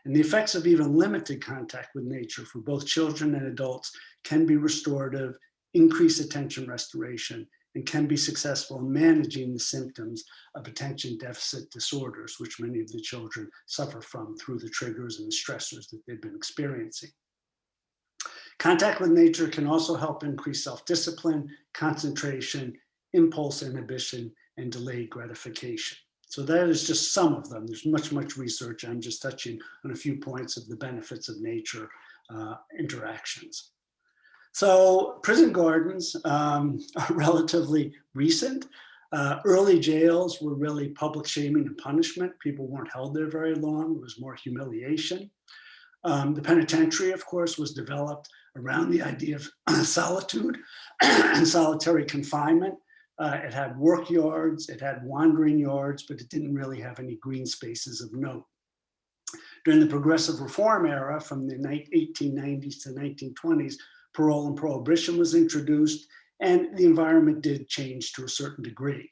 And the effects of even limited contact with nature for both children and adults can be restorative, increase attention restoration, and can be successful in managing the symptoms of attention deficit disorders, which many of the children suffer from through the triggers and the stressors that they've been experiencing. Contact with nature can also help increase self-discipline, concentration, impulse inhibition, and delayed gratification. So that is just some of them. There's much research. I'm just touching on a few points of the benefits of nature interactions. So prison gardens are relatively recent. Early jails were really public shaming and punishment. People weren't held there very long. It was more humiliation. The penitentiary, of course, was developed around the idea of solitude and solitary confinement. It had work yards, it had wandering yards, but it didn't really have any green spaces of note. During the progressive reform era from the 1890s to 1920s, parole and prohibition was introduced, and the environment did change to a certain degree.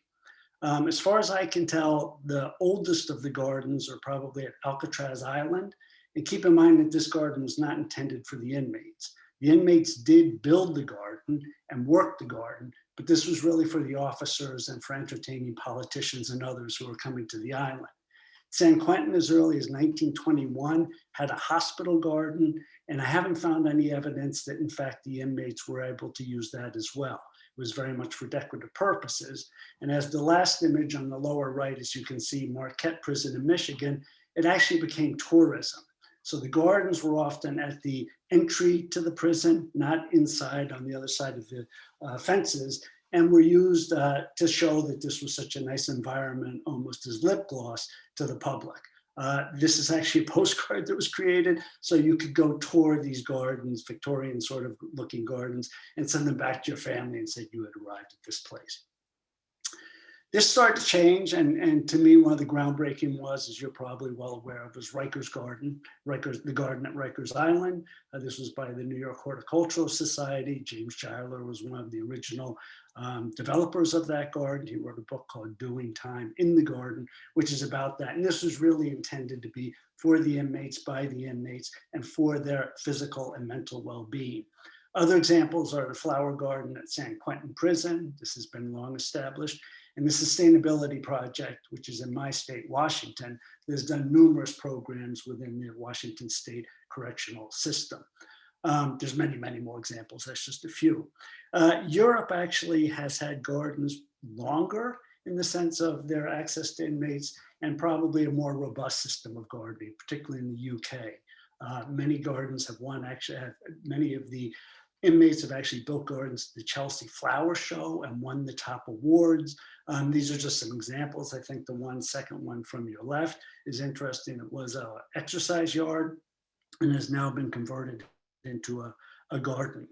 As far as I can tell, the oldest of the gardens are probably at Alcatraz Island. And keep in mind that this garden was not intended for the inmates. The inmates did build the garden and work the garden, but this was really for the officers and for entertaining politicians and others who were coming to the island. San Quentin, as early as 1921, had a hospital garden, and I haven't found any evidence that, in fact, the inmates were able to use that as well. It was very much for decorative purposes. And as the last image on the lower right, as you can see, Marquette Prison in Michigan, it actually became tourism. So the gardens were often at the entry to the prison, not inside on the other side of the fences, and were used to show that this was such a nice environment, almost as lip gloss to the public. This is actually a postcard that was created, so you could go tour these gardens, Victorian sort of looking gardens, and send them back to your family and say you had arrived at this place. This started to change, and to me, one of the groundbreaking was, as you're probably well aware of, was Rikers Garden, the garden at Rikers Island. This was by the New York Horticultural Society. James Giler was one of the original developers of that garden. He wrote a book called Doing Time in the Garden, which is about that. And this was really intended to be for the inmates, by the inmates, and for their physical and mental well-being. Other examples are the Flower Garden at San Quentin Prison. This has been long established. And the Sustainability Project, which is in my state, Washington, has done numerous programs within the Washington State correctional system. There's many more examples. That's just a few. Europe actually has had gardens longer in the sense of their access to inmates and probably a more robust system of gardening, particularly in the UK. Many gardens have many of the inmates have actually built gardens at the Chelsea Flower Show and won the top awards. These are just some examples. I think the second one from your left is interesting. It was an exercise yard and has now been converted into a garden.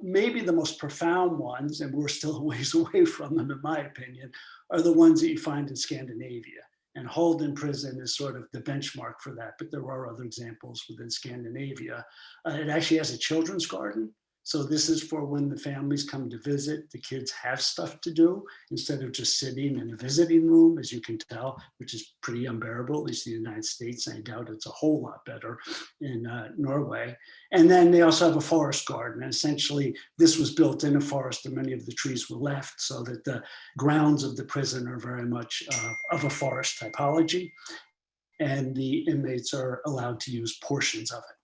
Maybe the most profound ones, and we're still a ways away from them in my opinion, are the ones that you find in Scandinavia. And Halden Prison is sort of the benchmark for that, but there are other examples within Scandinavia. It actually has a children's garden. So this is for when the families come to visit, the kids have stuff to do instead of just sitting in a visiting room, as you can tell, which is pretty unbearable, at least in the United States. I doubt it's a whole lot better in Norway. And then they also have a forest garden. And essentially, this was built in a forest and many of the trees were left so that the grounds of the prison are very much of a forest typology. And the inmates are allowed to use portions of it.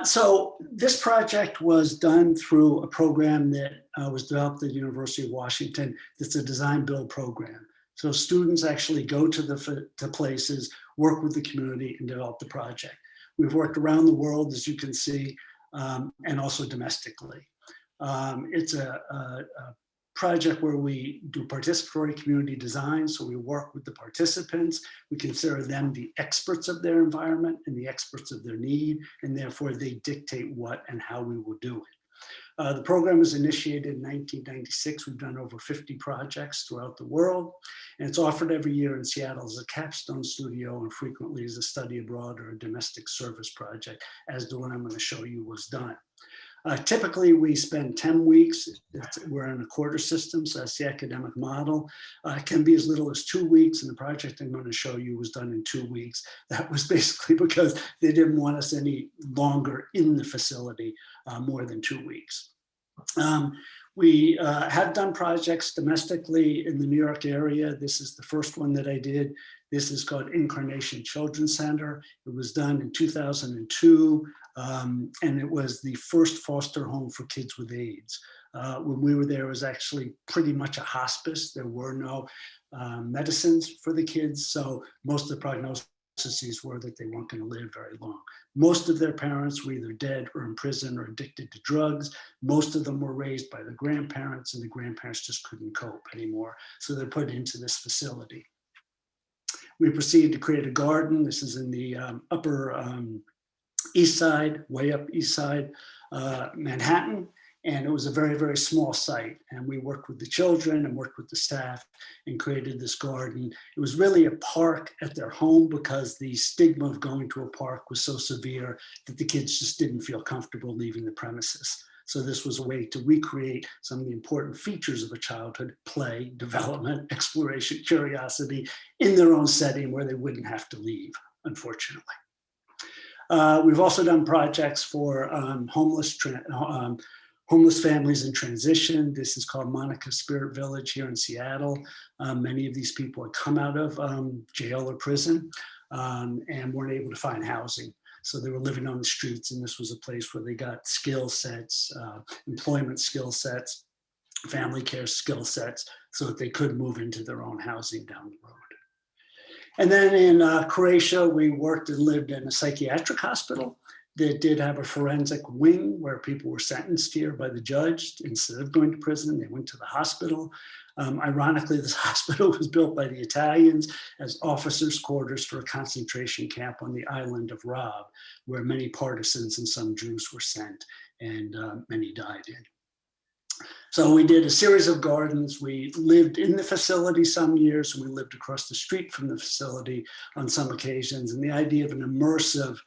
So this project was done through a program that was developed at the University of Washington. That's a design build program. So students actually go to places, work with the community, and develop the project. We've worked around the world, as you can see, and also domestically. It's a project where we do participatory community design. So we work with the participants. We consider them the experts of their environment and the experts of their need, and therefore they dictate what and how we will do it. The program was initiated in 1996. We've done over 50 projects throughout the world, and it's offered every year in Seattle as a capstone studio and frequently as a study abroad or a domestic service project, as the one I'm going to show you was done. Typically, we spend 10 weeks. We're in a quarter system, so that's the academic model. It can be as little as 2 weeks, and the project I'm going to show you was done in 2 weeks. That was basically because they didn't want us any longer in the facility, more than 2 weeks. We have done projects domestically in the New York area. This is the first one that I did. This is called Incarnation Children's Center. It was done in 2002, and it was the first foster home for kids with AIDS. When we were there, it was actually pretty much a hospice. There were no medicines for the kids, so most of the prognoses were that they weren't going to live very long. Most of their parents were either dead or in prison or addicted to drugs. Most of them were raised by the grandparents, and the grandparents just couldn't cope anymore, so they're put into this facility. We proceeded to create a garden. This is in the upper east side, way up east side, Manhattan. And it was a very, very small site. And we worked with the children and worked with the staff and created this garden. It was really a park at their home because the stigma of going to a park was so severe that the kids just didn't feel comfortable leaving the premises. So this was a way to recreate some of the important features of a childhood: play, development, exploration, curiosity, in their own setting where they wouldn't have to leave, unfortunately. We've also done projects for homeless families in transition. This is called Monica Spirit Village here in Seattle. Many of these people had come out of jail or prison and weren't able to find housing. So they were living on the streets, and this was a place where they got skill sets, employment skill sets, family care skill sets, so that they could move into their own housing down the road. And then in Croatia, we worked and lived in a psychiatric hospital that did have a forensic wing where people were sentenced here by the judge. Instead of going to prison, they went to the hospital. Ironically, this hospital was built by the Italians as officers' quarters for a concentration camp on the island of Rab, where many partisans and some Jews were sent, and many died in. So we did a series of gardens. We lived in the facility some years, and we lived across the street from the facility on some occasions. And the idea of an immersive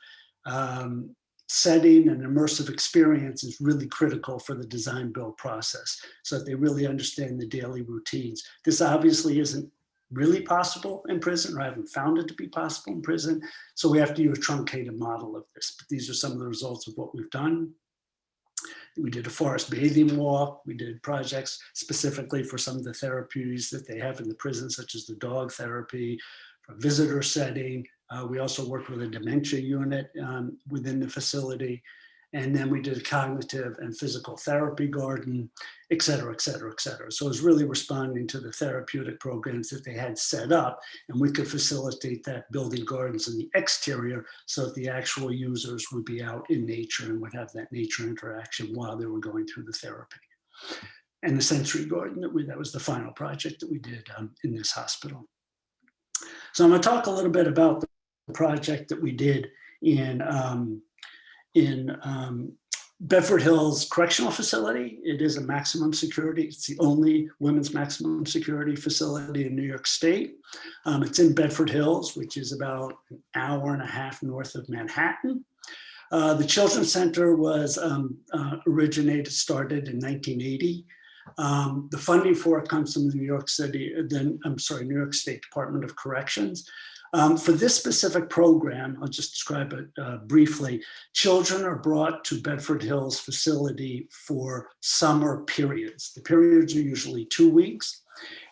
setting and immersive experience is really critical for the design build process, so that they really understand the daily routines. This obviously isn't really possible in prison, or I haven't found it to be possible in prison. So we have to use a truncated model of this. But these are some of the results of what we've done. We did a forest bathing walk. We did projects specifically for some of the therapies that they have in the prison, such as the dog therapy, for a visitor setting. We also worked with a dementia unit within the facility. And then we did a cognitive and physical therapy garden, et cetera, et cetera, et cetera. So it was really responding to the therapeutic programs that they had set up, and we could facilitate that, building gardens in the exterior so that the actual users would be out in nature and would have that nature interaction while they were going through the therapy. And the sensory garden, that was the final project that we did in this hospital. So I'm going to talk a little bit about the project that we did in Bedford Hills Correctional Facility. It is a maximum security. It's the only women's maximum security facility in New York State. It's in Bedford Hills, which is about an hour and a half north of Manhattan. The Children's Center was started in 1980. The funding for it comes from the New York State Department of Corrections. For this specific program, I'll just describe it briefly. Children are brought to Bedford Hills facility for summer periods. The periods are usually 2 weeks,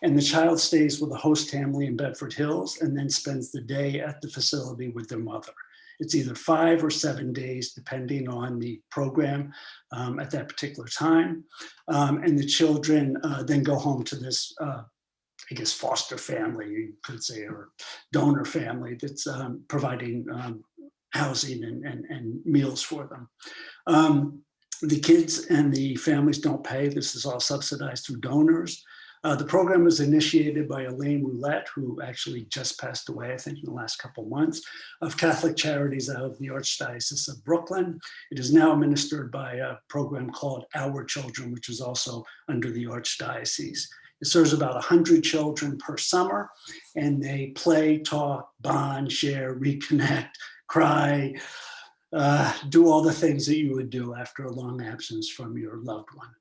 and the child stays with a host family in Bedford Hills and then spends the day at the facility with their mother. It's either 5 or 7 days, depending on the program at that particular time. And the children then go home to this I guess, foster family, you could say, or donor family that's providing housing and meals for them. The kids and the families don't pay. This is all subsidized through donors. The program was initiated by Elaine Roulette, who actually just passed away, I think, in the last couple of months, of Catholic Charities out of the Archdiocese of Brooklyn. It is now administered by a program called Our Children, which is also under the Archdiocese. It serves about 100 children per summer, and they play, talk, bond, share, reconnect, cry, do all the things that you would do after a long absence from your loved one.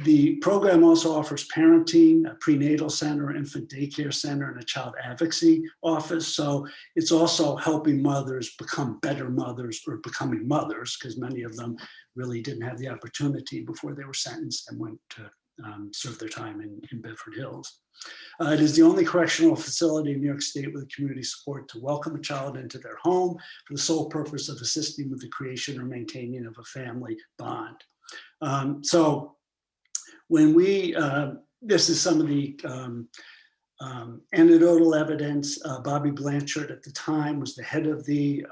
The program also offers parenting, a prenatal center, infant daycare center, and a child advocacy office. So it's also helping mothers become better mothers or becoming mothers, because many of them really didn't have the opportunity before they were sentenced and went to serve their time in Bedford Hills. It is the only correctional facility in New York State with community support to welcome a child into their home for the sole purpose of assisting with the creation or maintaining of a family bond. So when we, this is some of the anecdotal evidence. Bobby Blanchard at the time was the head of the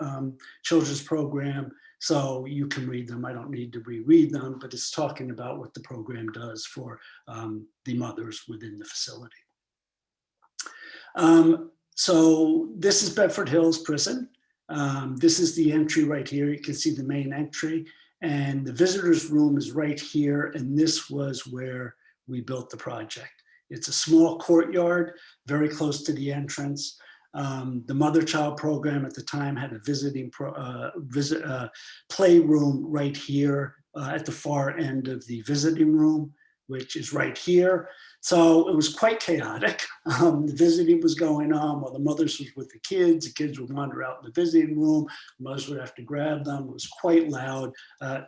children's program. So you can read them. I don't need to reread them, but it's talking about what the program does for the mothers within the facility. So this is Bedford Hills Prison. This is the entry right here. You can see the main entry, and the visitors room is right here. And this was where we built the project. It's a small courtyard, very close to the entrance. The mother-child program at the time had a visiting playroom right here at the far end of the visiting room, which is right here. So it was quite chaotic. The visiting was going on while the mothers was with the kids would wander out in the visiting room, the mothers would have to grab them. It was quite loud,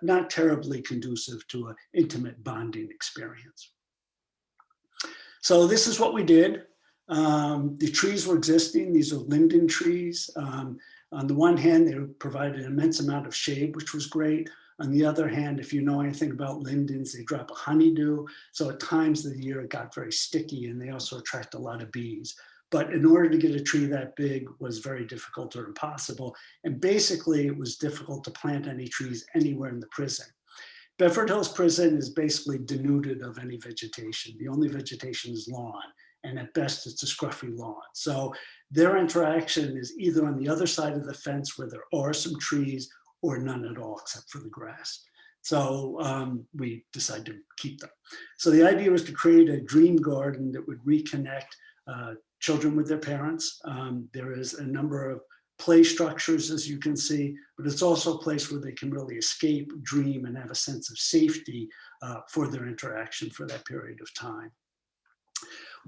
not terribly conducive to an intimate bonding experience. So this is what we did. The trees were existing. These are linden trees. On the one hand, they provided an immense amount of shade, which was great. On the other hand, if you know anything about lindens, they drop a honeydew. So at times of the year, it got very sticky, and they also attract a lot of bees. But in order to get a tree that big was very difficult or impossible. And basically, it was difficult to plant any trees anywhere in the prison. Bedford Hills Prison is basically denuded of any vegetation. The only vegetation is lawn. And at best, it's a scruffy lawn. So their interaction is either on the other side of the fence where there are some trees, or none at all except for the grass. So we decided to keep them. So the idea was to create a dream garden that would reconnect children with their parents. There is a number of play structures, as you can see, but it's also a place where they can really escape, dream, and have a sense of safety for their interaction for that period of time.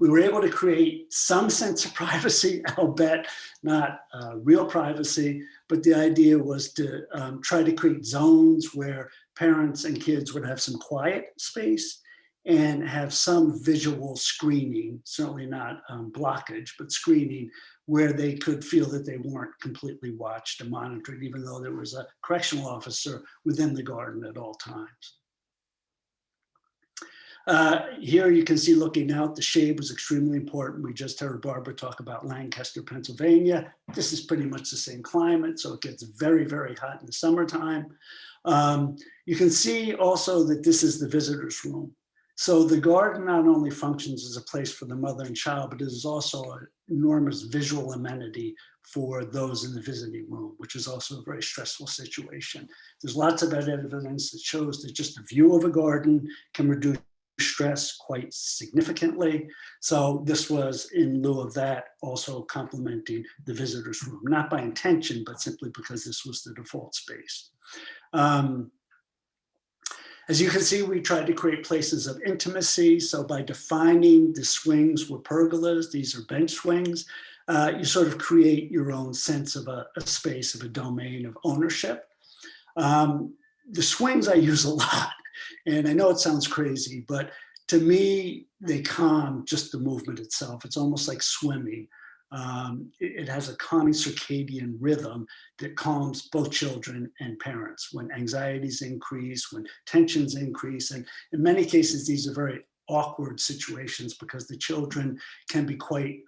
We were able to create some sense of privacy, I'll bet, not real privacy, but the idea was to try to create zones where parents and kids would have some quiet space and have some visual screening, certainly not blockage, but screening, where they could feel that they weren't completely watched and monitored, even though there was a correctional officer within the garden at all times. Here you can see looking out, the shade was extremely important. We just heard Barbara talk about Lancaster, Pennsylvania. This is pretty much the same climate, so it gets very, very hot in the summertime. You can see also that this is the visitors room. So the garden not only functions as a place for the mother and child, but it is also an enormous visual amenity for those in the visiting room, which is also a very stressful situation. There's lots of evidence that shows that just a view of a garden can reduce stress quite significantly. So this was, in lieu of that, also complementing the visitors room, not by intention, but simply because this was the default space. As you can see, we tried to create places of intimacy. So by defining the swings were pergolas, these are bench swings, you sort of create your own sense of a space, of a domain of ownership. The swings I use a lot. And I know it sounds crazy, but to me, they calm just the movement itself. It's almost like swimming. It has a calming circadian rhythm that calms both children and parents when anxieties increase, when tensions increase. And in many cases, these are very awkward situations because the children can be quite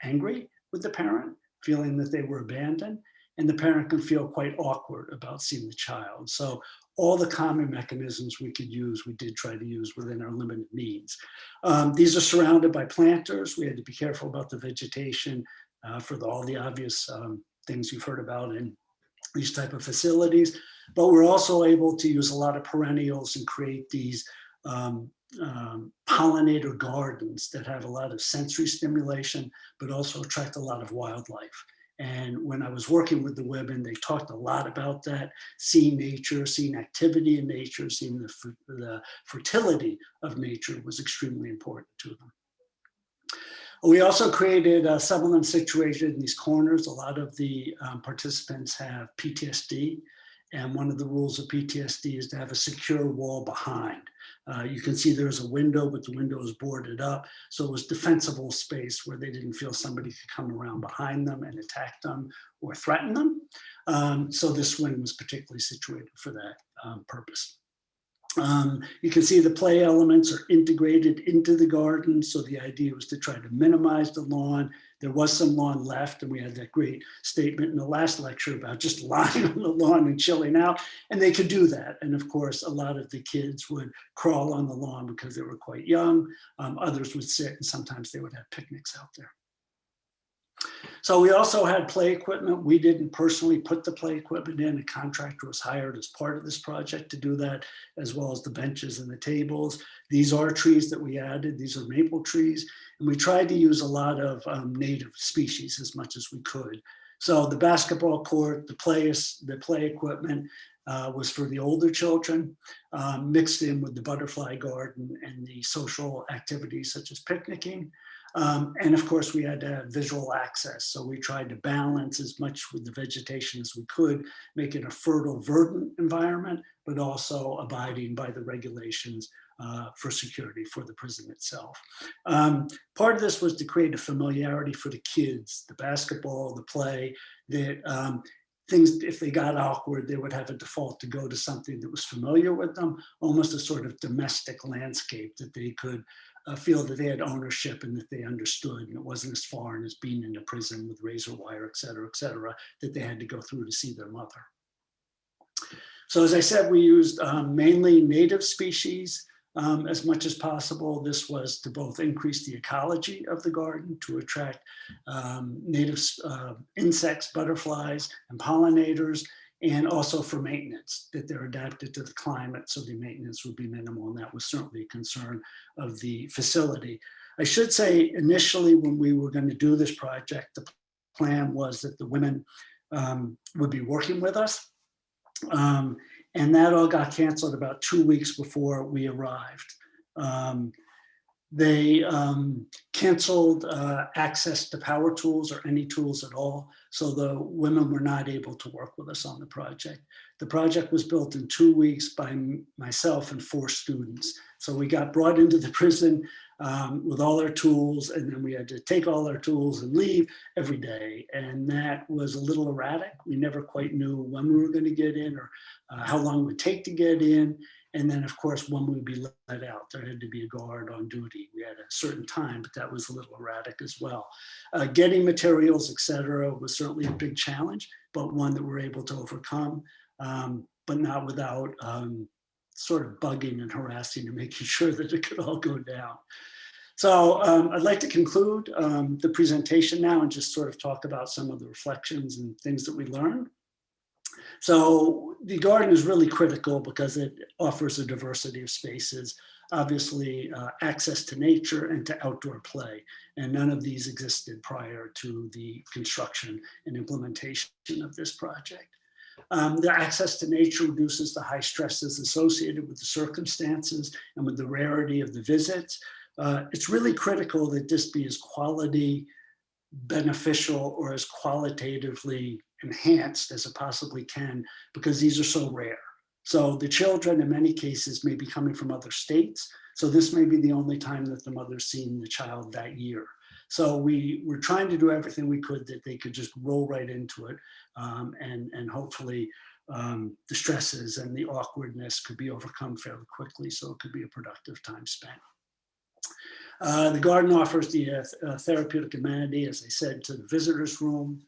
angry with the parent, feeling that they were abandoned, and the parent can feel quite awkward about seeing the child. So all the common mechanisms we could use, we did try to use within our limited means. These are surrounded by planters. We had to be careful about the vegetation for all the obvious things you've heard about in these type of facilities, but we're also able to use a lot of perennials and create these pollinator gardens that have a lot of sensory stimulation, but also attract a lot of wildlife. And when I was working with the women, they talked a lot about that, seeing nature, seeing activity in nature, seeing the fertility of nature was extremely important to them. We also created some of them situated in these corners. A lot of the participants have PTSD. And one of the rules of PTSD is to have a secure wall behind. You can see there's a window, but the window is boarded up. So it was defensible space where they didn't feel somebody could come around behind them and attack them or threaten them. So this wing was particularly situated for that purpose. You can see the play elements are integrated into the garden. So the idea was to try to minimize the lawn. There was some lawn left, and we had that great statement in the last lecture about just lying on the lawn and chilling out, and they could do that. And of course, a lot of the kids would crawl on the lawn because they were quite young. Others would sit, and sometimes they would have picnics out there. So we also had play equipment. We didn't personally put the play equipment in. A contractor was hired as part of this project to do that, as well as the benches and the tables. These are trees that we added. These are maple trees. And we tried to use a lot of native species as much as we could. So the basketball court, the play equipment was for the older children, mixed in with the butterfly garden and the social activities such as picnicking. And of course, we had to have visual access. So we tried to balance as much with the vegetation as we could, make it a fertile, verdant environment, but also abiding by the regulations for security for the prison itself. Part of this was to create a familiarity for the kids, the basketball, the play, that things, if they got awkward, they would have a default to go to something that was familiar with them, almost a sort of domestic landscape that they could feel that they had ownership and that they understood, and it wasn't as foreign as being in a prison with razor wire, et cetera, that they had to go through to see their mother. So as I said, we used mainly native species as much as possible. This was to both increase the ecology of the garden, to attract native insects, butterflies, and pollinators, and also for maintenance, that they're adapted to the climate, so the maintenance would be minimal, and that was certainly a concern of the facility. I should say, initially, when we were going to do this project, the plan was that the women would be working with us, and that all got canceled about 2 weeks before we arrived. They canceled access to power tools or any tools at all. So the women were not able to work with us on the project. The project was built in 2 weeks by myself and 4 students. So we got brought into the prison with all our tools, and then we had to take all our tools and leave every day. And that was a little erratic. We never quite knew when we were going to get in or how long it would take to get in. And then, of course, when we'd be let out, there had to be a guard on duty. We had a certain time, but that was a little erratic as well. Getting materials, et cetera, was certainly a big challenge, but one that we're able to overcome, but not without sort of bugging and harassing and making sure that it could all go down. So I'd like to conclude the presentation now and just sort of talk about some of the reflections and things that we learned. So the garden is really critical because it offers a diversity of spaces, obviously access to nature and to outdoor play. And none of these existed prior to the construction and implementation of this project. The access to nature reduces the high stresses associated with the circumstances and with the rarity of the visits. It's really critical that this be as quality beneficial or as qualitatively enhanced as it possibly can, because these are so rare. So the children in many cases may be coming from other states. So this may be the only time that the mother's seen the child that year. So we were trying to do everything we could that they could just roll right into it. And hopefully the stresses and the awkwardness could be overcome fairly quickly, so it could be a productive time spent. The garden offers the therapeutic amenity, as I said, to the visitor's room.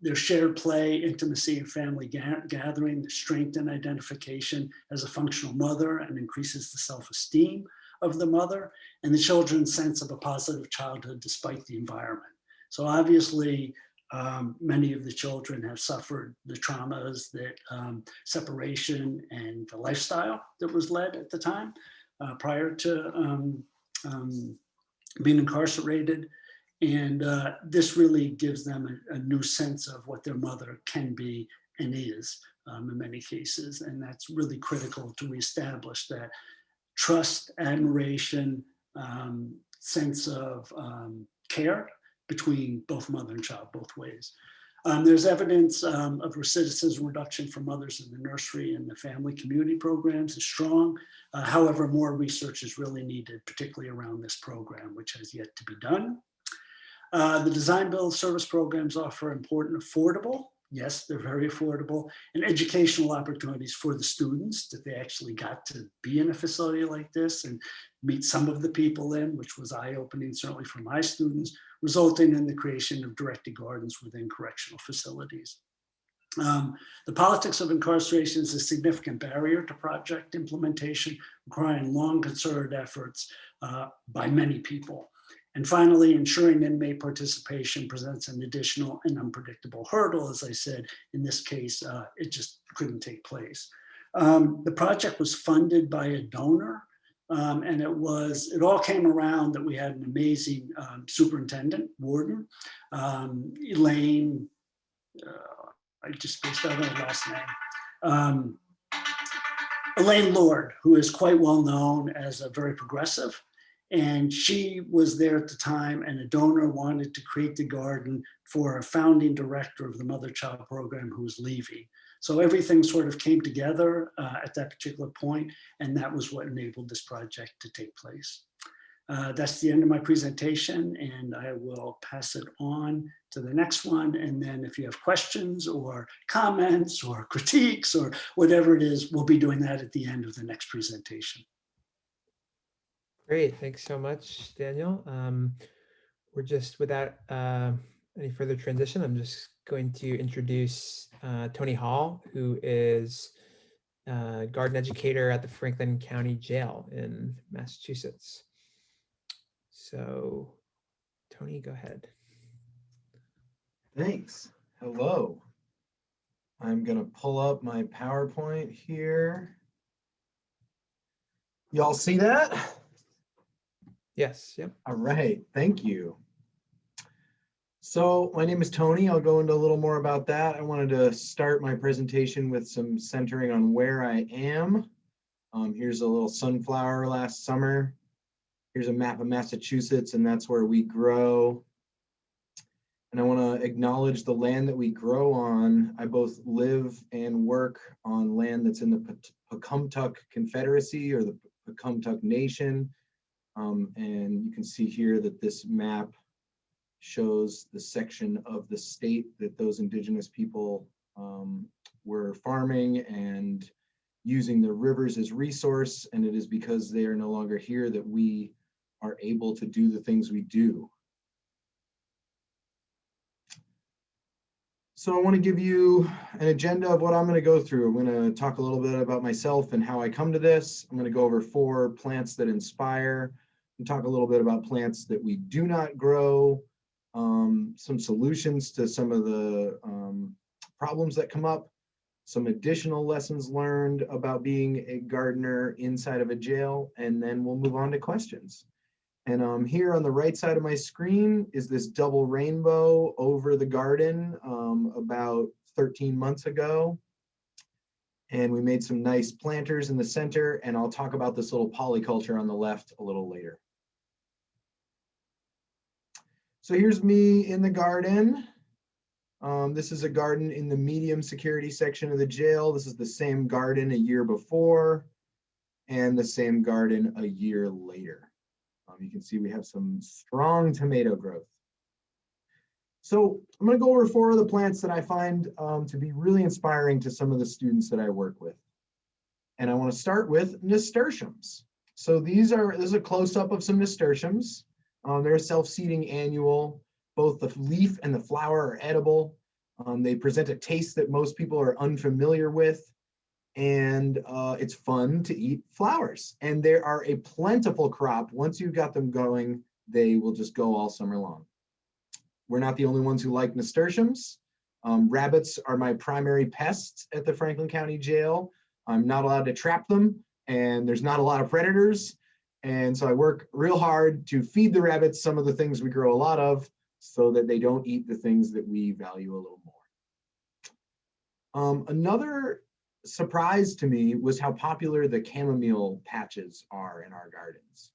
There's shared play, intimacy, and family gathering that strengthen identification as a functional mother and increases the self-esteem of the mother and the children's sense of a positive childhood despite the environment. So obviously, many of the children have suffered the traumas that separation and the lifestyle that was led at the time prior to being incarcerated. And this really gives them a new sense of what their mother can be and is in many cases. And that's really critical to reestablish that trust, admiration, sense of care between both mother and child, both ways. There's evidence of recidivism reduction for mothers in the nursery and the family community programs is strong. However, more research is really needed, particularly around this program, which has yet to be done. The design build service programs offer important, affordable, yes, they're very affordable, and educational opportunities for the students that they actually got to be in a facility like this and meet some of the people in, which was eye-opening certainly for my students, resulting in the creation of directed gardens within correctional facilities. The politics of incarceration is a significant barrier to project implementation, requiring long concerted efforts by many people. And finally, ensuring inmate participation presents an additional and unpredictable hurdle. As I said, in this case, it just couldn't take place. The project was funded by a donor, and it all came around that we had an amazing superintendent, warden, Elaine, I just spaced out on her last name, Elaine Lord, who is quite well known as a very progressive. And she was there at the time, and a donor wanted to create the garden for a founding director of the mother-child program who was leaving. So everything sort of came together at that particular point, and that was what enabled this project to take place. That's the end of my presentation, and I will pass it on to the next one. And then if you have questions or comments or critiques or whatever it is, we'll be doing that at the end of the next presentation. Great, thanks so much, Daniel. We're just, without any further transition, I'm just going to introduce Tony Hall, who is a garden educator at the Franklin County Jail in Massachusetts. So, Tony, go ahead. Thanks. Hello. I'm going to pull up my PowerPoint here. Y'all see that? Yes, yep. All right, thank you. So my name is Tony. I'll go into a little more about that. I wanted to start my presentation with some centering on where I am. Here's a little sunflower last summer. Here's a map of Massachusetts, and that's where we grow. And I want to acknowledge the land that we grow on. I both live and work on land that's in the Pecumtuck Confederacy or the Pecumtuck Nation. And you can see here that this map shows the section of the state that those indigenous people were farming and using the rivers as resource. And it is because they are no longer here that we are able to do the things we do. So I want to give you an agenda of what I'm going to go through. I'm going to talk a little bit about myself and how I come to this. I'm going to go over 4 plants that inspire, and talk a little bit about plants that we do not grow, some solutions to some of the problems that come up, some additional lessons learned about being a gardener inside of a jail, and then we'll move on to questions. And here on the right side of my screen is this double rainbow over the garden about 13 months ago. And we made some nice planters in the center, and I'll talk about this little polyculture on the left a little later. So here's me in the garden. This is a garden in the medium security section of the jail. This is the same garden a year before and the same garden a year later. You can see we have some strong tomato growth. So I'm going to go over 4 of the plants that I find to be really inspiring to some of the students that I work with. And I want to start with nasturtiums. So this is a close-up of some nasturtiums. They're a self-seeding annual. Both the leaf and the flower are edible. They present a taste that most people are unfamiliar with, and it's fun to eat flowers. And they are a plentiful crop. Once you've got them going, they will just go all summer long. We're not the only ones who like nasturtiums. Rabbits are my primary pests at the Franklin County Jail. I'm not allowed to trap them, and there's not a lot of predators. And so I work real hard to feed the rabbits some of the things we grow a lot of so that they don't eat the things that we value a little more. Another surprise to me was how popular the chamomile patches are in our gardens.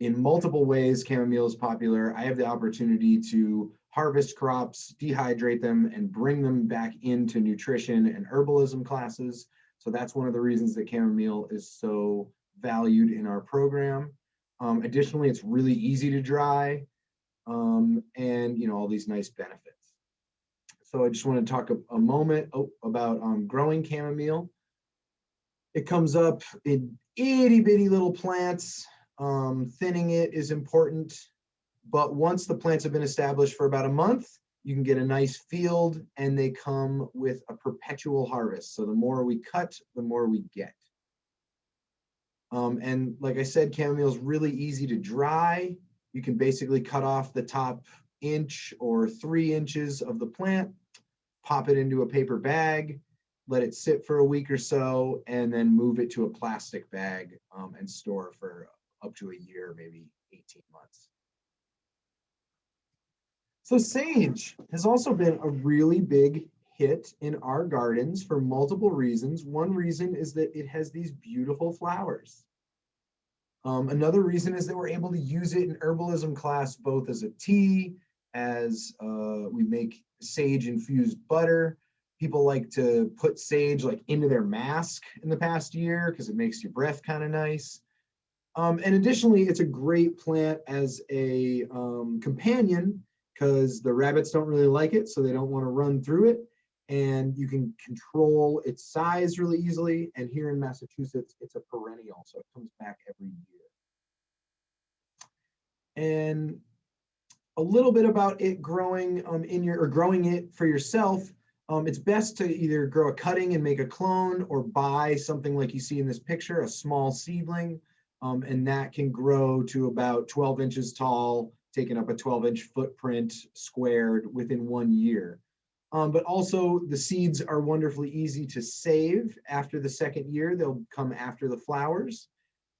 In multiple ways, chamomile is popular. I have the opportunity to harvest crops, dehydrate them, and bring them back into nutrition and herbalism classes. So that's one of the reasons that chamomile is so valued in our program. Additionally, it's really easy to dry, and all these nice benefits. So I just want to talk a moment about growing chamomile. It comes up in itty bitty little plants. Thinning it is important, but once the plants have been established for about a month, you can get a nice field, and they come with a perpetual harvest. So the more we cut, the more we get. And like I said, chamomile is really easy to dry. You can basically cut off the top inch or 3 inches of the plant, pop it into a paper bag, let it sit for a week or so, and then move it to a plastic bag and store for up to a year, maybe 18 months. So sage has also been a really big hit in our gardens for multiple reasons. One reason is that it has these beautiful flowers. Another reason is that we're able to use it in herbalism class, both as a tea, as we make sage infused butter. People like to put sage into their mask in the past year because it makes your breath kind of nice. And additionally, it's a great plant as a companion because the rabbits don't really like it, so they don't want to run through it. And you can control its size really easily. And here in Massachusetts, it's a perennial, so it comes back every year. And a little bit about it growing growing it for yourself. It's best to either grow a cutting and make a clone, or buy something like you see in this picture, a small seedling. And that can grow to about 12 inches tall, taking up a 12-inch footprint squared within 1 year. But also the seeds are wonderfully easy to save after the second year. They'll come after the flowers.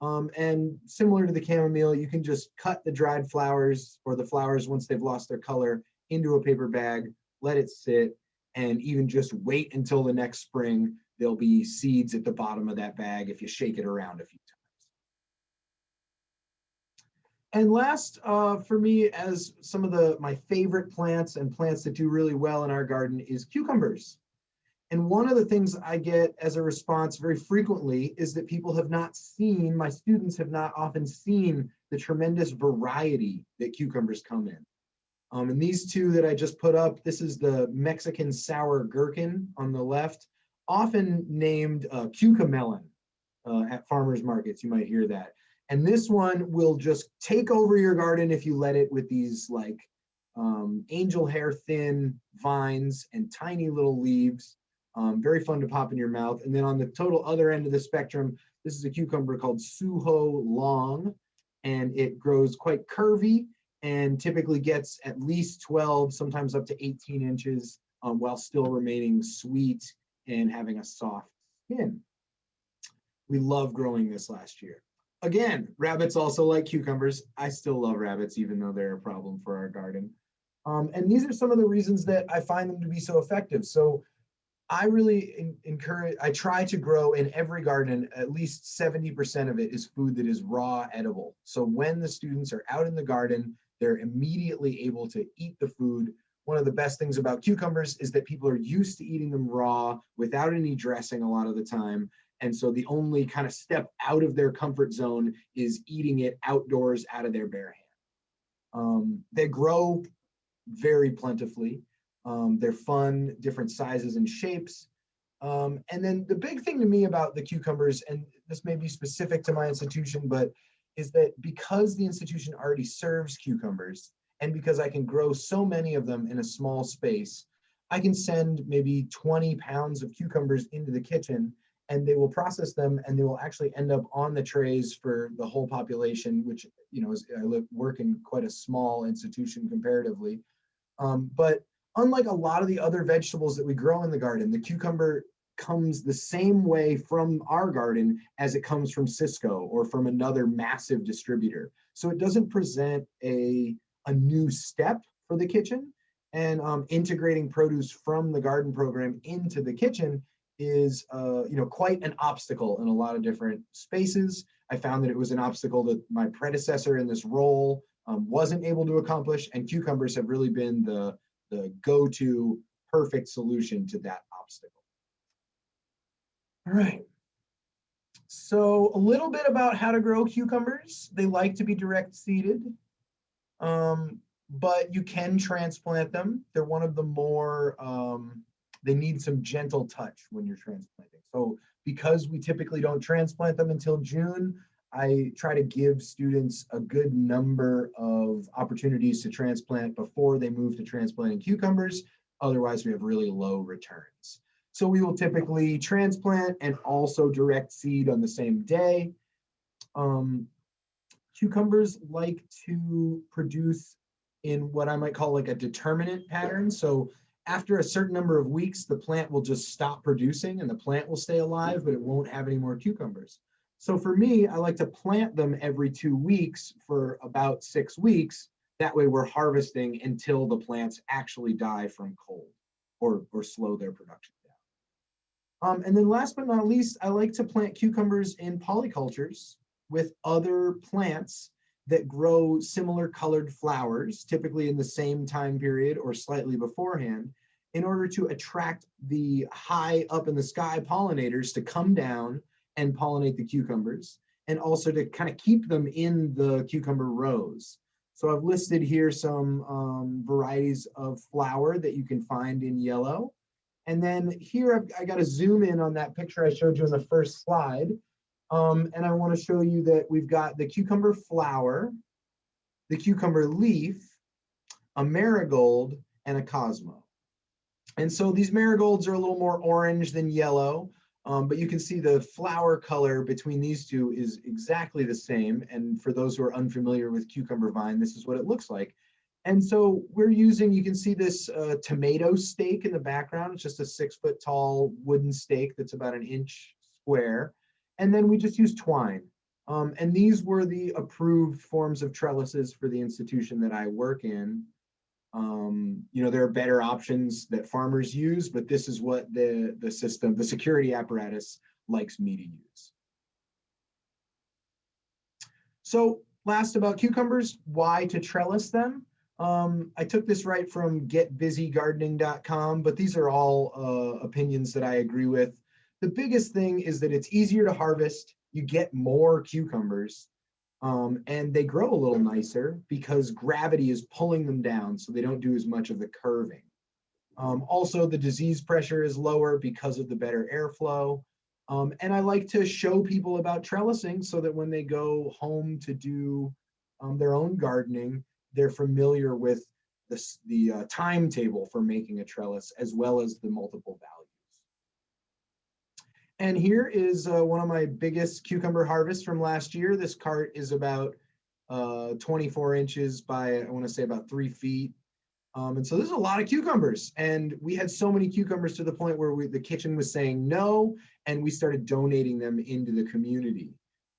And similar to the chamomile, you can just cut the dried flowers or the flowers once they've lost their color into a paper bag, let it sit, and even just wait until the next spring. There'll be seeds at the bottom of that bag if you shake it around a few times. And last, for me, as some of my favorite plants and plants that do really well in our garden is cucumbers. And one of the things I get as a response very frequently is that people have not seen, my students have not often seen the tremendous variety that cucumbers come in. And these two that I just put up, this is the Mexican sour gherkin on the left, often named cucamelon at farmers markets. You might hear that. And this one will just take over your garden if you let it, with these angel hair thin vines and tiny little leaves. Very fun to pop in your mouth. And then on the total other end of the spectrum, this is a cucumber called Suho Long, and it grows quite curvy and typically gets at least 12, sometimes up to 18 inches, while still remaining sweet and having a soft skin. We love growing this last year. Again, rabbits also like cucumbers. I still love rabbits, even though they're a problem for our garden. And these are some of the reasons that I find them to be so effective. So I really I try to grow in every garden, at least 70% of it is food that is raw edible. So when the students are out in the garden, they're immediately able to eat the food. One of the best things about cucumbers is that people are used to eating them raw without any dressing a lot of the time. And so the only kind of step out of their comfort zone is eating it outdoors out of their bare hand. They grow very plentifully. They're fun, different sizes and shapes. And then the big thing to me about the cucumbers, and this may be specific to my institution, but is that because the institution already serves cucumbers, and because I can grow so many of them in a small space, I can send maybe 20 pounds of cucumbers into the kitchen, and they will process them, and they will actually end up on the trays for the whole population, which, you know, work in quite a small institution comparatively. But unlike a lot of the other vegetables that we grow in the garden, the cucumber comes the same way from our garden as it comes from Cisco or from another massive distributor. So it doesn't present a new step for the kitchen. And integrating produce from the garden program into the kitchen is quite an obstacle in a lot of different spaces. I found that it was an obstacle that my predecessor in this role wasn't able to accomplish, and cucumbers have really been the go-to perfect solution to that obstacle. All right. So a little bit about how to grow cucumbers. They like to be direct seeded, but you can transplant them. They're one of the more, they need some gentle touch when you're transplanting. So because we typically don't transplant them until June, I try to give students a good number of opportunities to transplant before they move to transplanting cucumbers. Otherwise, we have really low returns. So we will typically transplant and also direct seed on the same day. Cucumbers like to produce in what I might call like a determinate pattern. So after a certain number of weeks, the plant will just stop producing and the plant will stay alive, but it won't have any more cucumbers. So for me, I like to plant them every 2 weeks for about 6 weeks. That way we're harvesting until the plants actually die from cold or slow their production down. And then last but not least, I like to plant cucumbers in polycultures with other plants that grow similar colored flowers, typically in the same time period or slightly beforehand, in order to attract the high up in the sky pollinators to come down and pollinate the cucumbers, and also to kind of keep them in the cucumber rows. So I've listed here some varieties of flower that you can find in yellow. And then here I got to zoom in on that picture I showed you in the first slide. And I want to show you that we've got the cucumber flower, the cucumber leaf, a marigold, and a cosmo. And so these marigolds are a little more orange than yellow, but you can see the flower color between these two is exactly the same. And for those who are unfamiliar with cucumber vine, this is what it looks like. And so we're using, you can see this tomato stake in the background. It's just a 6 foot tall wooden stake that's about 1 inch square. And then we just use twine. And these were the approved forms of trellises for the institution that I work in. There are better options that farmers use, but this is what the system, the security apparatus likes me to use. So last about cucumbers, why to trellis them? I took this right from getbusygardening.com, but these are all opinions that I agree with. The biggest thing is that it's easier to harvest, you get more cucumbers, and they grow a little nicer because gravity is pulling them down, so they don't do as much of the curving. Also, the disease pressure is lower because of the better airflow. And I like to show people about trellising so that when they go home to do their own gardening, they're familiar with the timetable for making a trellis as well as the multiple values. And here is one of my biggest cucumber harvests from last year. This cart is about 24 inches by, I want to say about 3 feet. And so there's a lot of cucumbers. And we had so many cucumbers to the point where the kitchen was saying no, and we started donating them into the community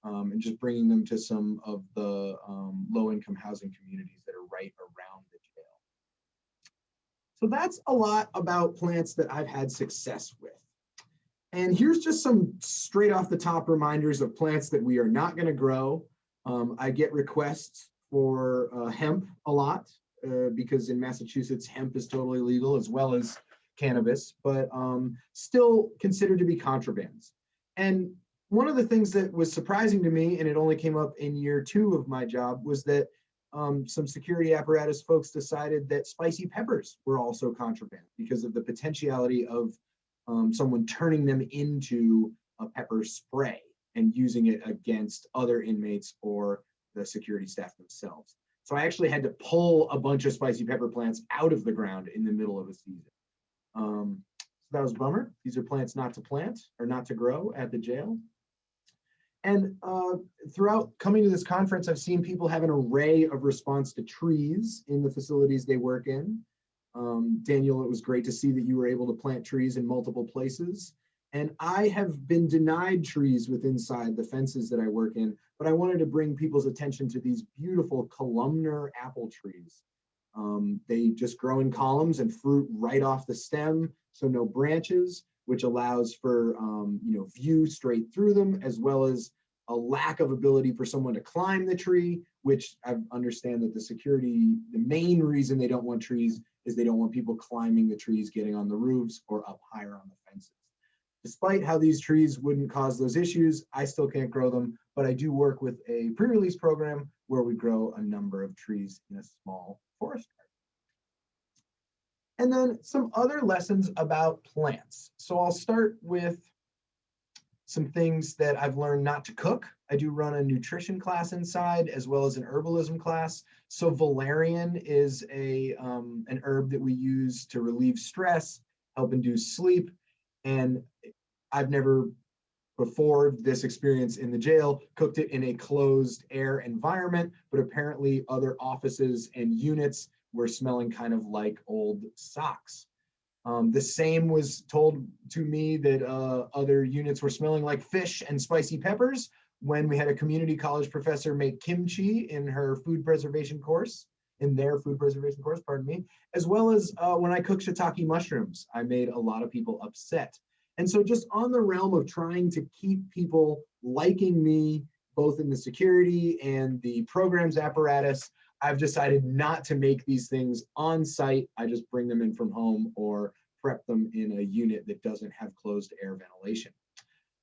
and just bringing them to some of the low-income housing communities that are right around the jail. So that's a lot about plants that I've had success with. And here's just some straight off the top reminders of plants that we are not going to grow. I get requests for hemp a lot because in Massachusetts, hemp is totally legal as well as cannabis, but still considered to be contrabands. And one of the things that was surprising to me, and it only came up in year 2 of my job, was that some security apparatus folks decided that spicy peppers were also contraband because of the potentiality of someone turning them into a pepper spray and using it against other inmates or the security staff themselves. So I actually had to pull a bunch of spicy pepper plants out of the ground in the middle of a season. So that was a bummer. These are plants not to plant or not to grow at the jail. And throughout coming to this conference, I've seen people have an array of response to trees in the facilities they work in. Daniel, it was great to see that you were able to plant trees in multiple places. And I have been denied trees with inside the fences that I work in, but I wanted to bring people's attention to these beautiful columnar apple trees. They just grow in columns and fruit right off the stem, so no branches, which allows for view straight through them, as well as a lack of ability for someone to climb the tree, which I understand that the main reason they don't want trees is they don't want people climbing the trees, getting on the roofs or up higher on the fences. Despite how these trees wouldn't cause those issues, I still can't grow them, but I do work with a pre-release program where we grow a number of trees in a small forest garden. And then some other lessons about plants. So I'll start with some things that I've learned not to cook. I do run a nutrition class inside as well as an herbalism class. So valerian is an herb that we use to relieve stress, help induce sleep. And I've never, before this experience in the jail, cooked it in a closed air environment, but apparently other offices and units were smelling kind of like old socks. The same was told to me that other units were smelling like fish and spicy peppers when we had a community college professor make kimchi in their food preservation course, pardon me, as well as when I cooked shiitake mushrooms, I made a lot of people upset. And so just on the realm of trying to keep people liking me, both in the security and the programs apparatus, I've decided not to make these things on site. I just bring them in from home or prep them in a unit that doesn't have closed air ventilation.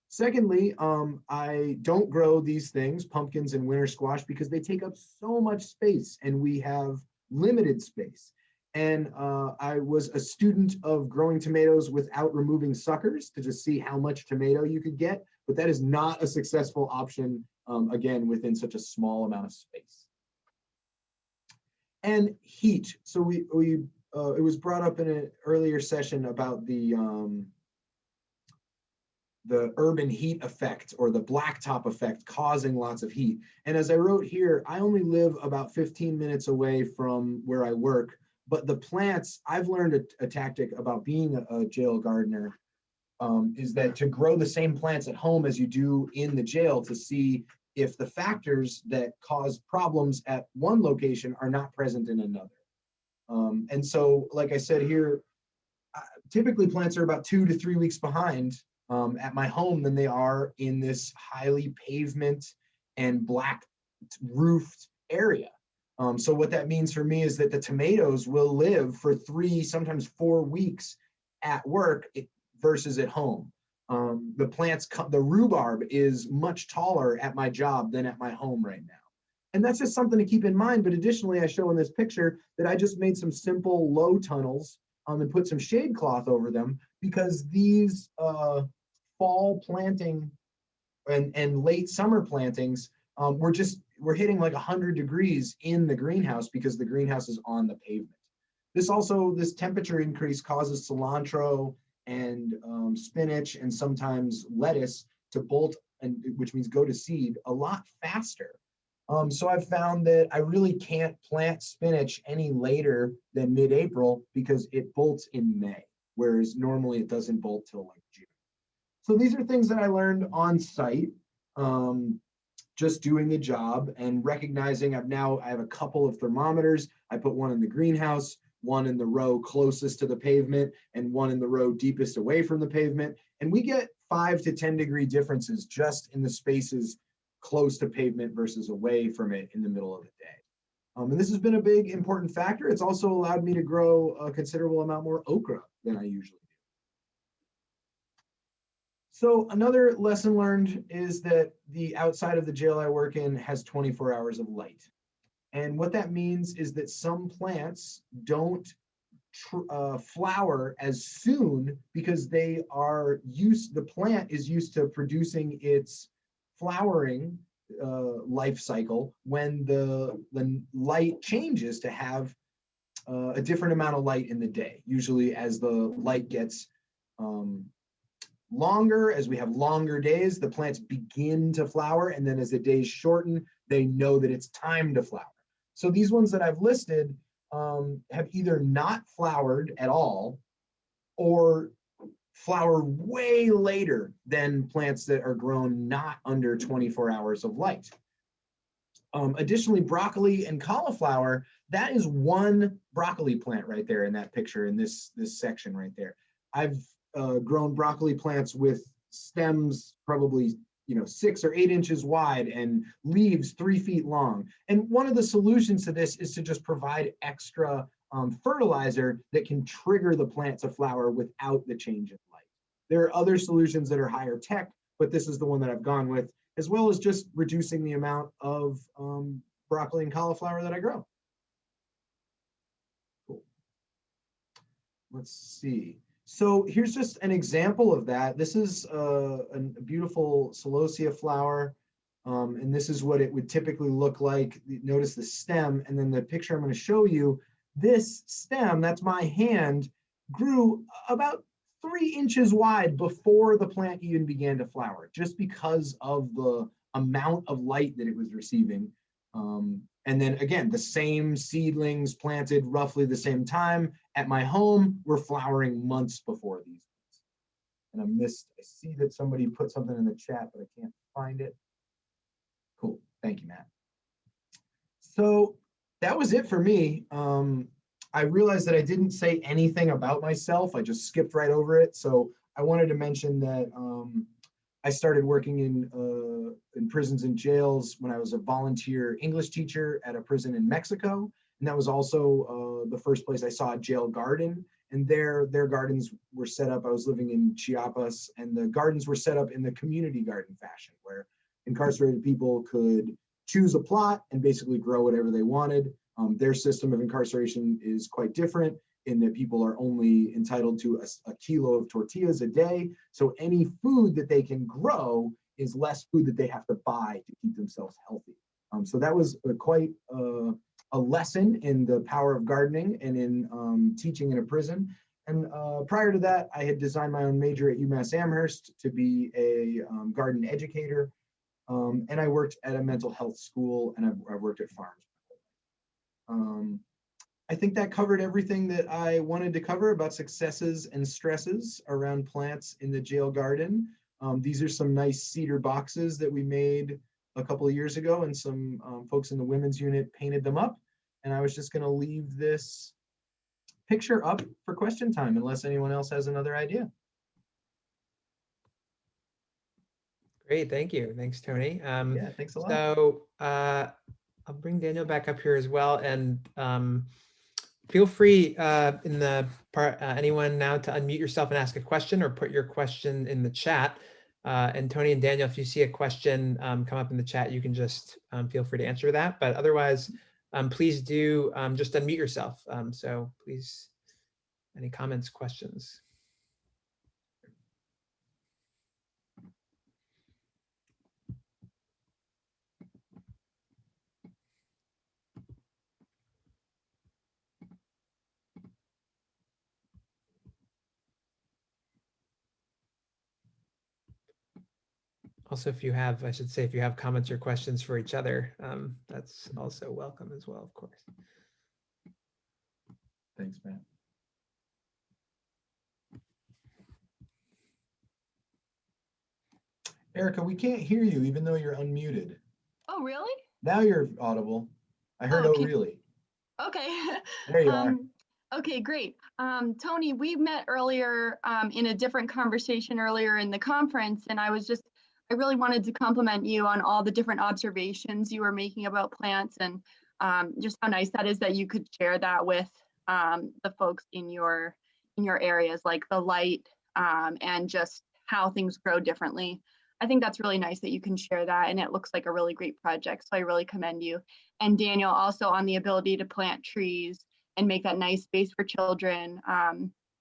Secondly, I don't grow these things, pumpkins and winter squash, because they take up so much space and we have limited space. And I was a student of growing tomatoes without removing suckers to just see how much tomato you could get, but that is not a successful option, again, within such a small amount of space. And heat. So it was brought up in an earlier session about the urban heat effect or the blacktop effect causing lots of heat. And as I wrote here, I only live about 15 minutes away from where I work, but the plants, I've learned a tactic about being a jail gardener, is that to grow the same plants at home as you do in the jail to see if the factors that cause problems at one location are not present in another. And so, like I said here, typically plants are about 2 to 3 weeks behind at my home than they are in this highly pavement and black roofed area. So what that means for me is that the tomatoes will live for 3, sometimes 4 weeks at work versus at home. The plants, the rhubarb is much taller at my job than at my home right now. And that's just something to keep in mind. But additionally, I show in this picture that I just made some simple low tunnels and put some shade cloth over them, because these fall planting and late summer plantings, we're hitting like 100 degrees in the greenhouse because the greenhouse is on the pavement. This temperature increase causes cilantro and spinach and sometimes lettuce to bolt, which means go to seed, a lot faster. So I've found that I really can't plant spinach any later than mid-April because it bolts in May, whereas normally it doesn't bolt till like June. So these are things that I learned on site, just doing the job and recognizing I have a couple of thermometers. I put one in the greenhouse, one in the row closest to the pavement, and one in the row deepest away from the pavement. And we get 5 to 10 degree differences just in the spaces close to pavement versus away from it in the middle of the day. And this has been a big important factor. It's also allowed me to grow a considerable amount more okra than I usually do. So another lesson learned is that the outside of the jail I work in has 24 hours of light. And what that means is that some plants don't flower as soon because the plant is used to producing its flowering life cycle when the light changes to have a different amount of light in the day. Usually as the light gets longer, as we have longer days, the plants begin to flower, and then as the days shorten, they know that it's time to flower. So these ones that I've listed have either not flowered at all or flower way later than plants that are grown not under 24 hours of light. Additionally, broccoli and cauliflower, that is one broccoli plant right there in that picture in this section right there. I've grown broccoli plants with stems probably 6 or 8 inches wide and leaves 3 feet long. And one of the solutions to this is to just provide extra fertilizer that can trigger the plant to flower without the change in light. There are other solutions that are higher tech, but this is the one that I've gone with, as well as just reducing the amount of broccoli and cauliflower that I grow. Cool. Let's see. So here's just an example of that. This is a beautiful celosia flower, and this is what it would typically look like. Notice the stem, and then the picture I'm going to show you, this stem, that's my hand, grew about 3 inches wide before the plant even began to flower, just because of the amount of light that it was receiving. And then again, the same seedlings planted roughly the same time at my home were flowering months before these. And I see that somebody put something in the chat, but I can't find it. Cool, thank you, Matt. So that was it for me. I realized that I didn't say anything about myself. I just skipped right over it. So I wanted to mention that I started working in prisons and jails when I was a volunteer English teacher at a prison in Mexico. And that was also the first place I saw a jail garden. And their gardens were set up. I was living in Chiapas, and the gardens were set up in the community garden fashion, where incarcerated people could choose a plot and basically grow whatever they wanted. Their system of incarceration is quite different in that people are only entitled to a kilo of tortillas a day. So any food that they can grow is less food that they have to buy to keep themselves healthy. So that was quite a lesson in the power of gardening and in teaching in a prison. And prior to that, I had designed my own major at UMass Amherst to be a garden educator. And I worked at a mental health school, and I've worked at farms. I think that covered everything that I wanted to cover about successes and stresses around plants in the jail garden. These are some nice cedar boxes that we made a couple of years ago, and some folks in the women's unit painted them up. And I was just going to leave this picture up for question time, unless anyone else has another idea. Great, thank you. Thanks, Tony. Yeah, thanks a lot. So I'll bring Daniel back up here as well, and feel free in the part, anyone now, to unmute yourself and ask a question or put your question in the chat. And Tony and Daniel, if you see a question come up in the chat, you can just feel free to answer that. But otherwise, please do just unmute yourself. So please, any comments, questions? Also, if you have, I should say, if you have comments or questions for each other, that's also welcome as well, of course. Thanks, Matt. Erica, we can't hear you even though you're unmuted. Oh, really? Now you're audible. I heard, oh, really? Okay. There you are. Okay, great. Tony, we met earlier in a different conversation earlier in the conference, and I really wanted to compliment you on all the different observations you were making about plants, and just how nice that is that you could share that with the folks in your areas, like the light and just how things grow differently. I think that's really nice that you can share that, and it looks like a really great project, so I really commend you. And Daniel, also on the ability to plant trees and make that nice space for children.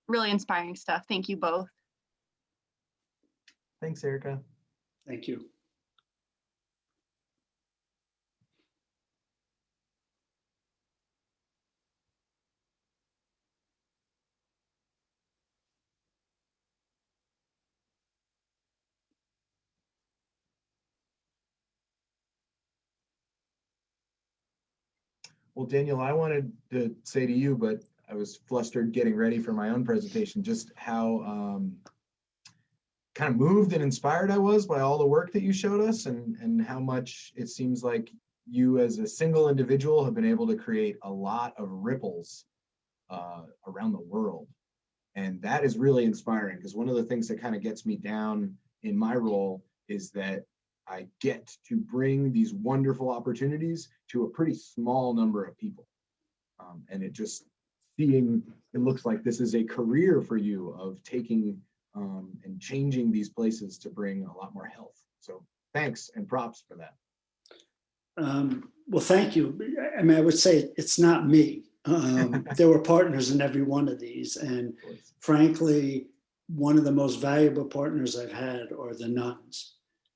Really inspiring stuff. Thank you both. Thanks, Erica. Thank you. Well, Daniel, I wanted to say to you, but I was flustered getting ready for my own presentation, just how kind of moved and inspired I was by all the work that you showed us, and how much it seems like you as a single individual have been able to create a lot of ripples around the world. And that is really inspiring, because one of the things that kind of gets me down in my role is that I get to bring these wonderful opportunities to a pretty small number of people. And it just it looks like this is a career for you of taking and changing these places to bring a lot more health. So thanks and props for that. Well, thank you. I mean, I would say it's not me. There were partners in every one of these. And frankly, one of the most valuable partners I've had are the nuns.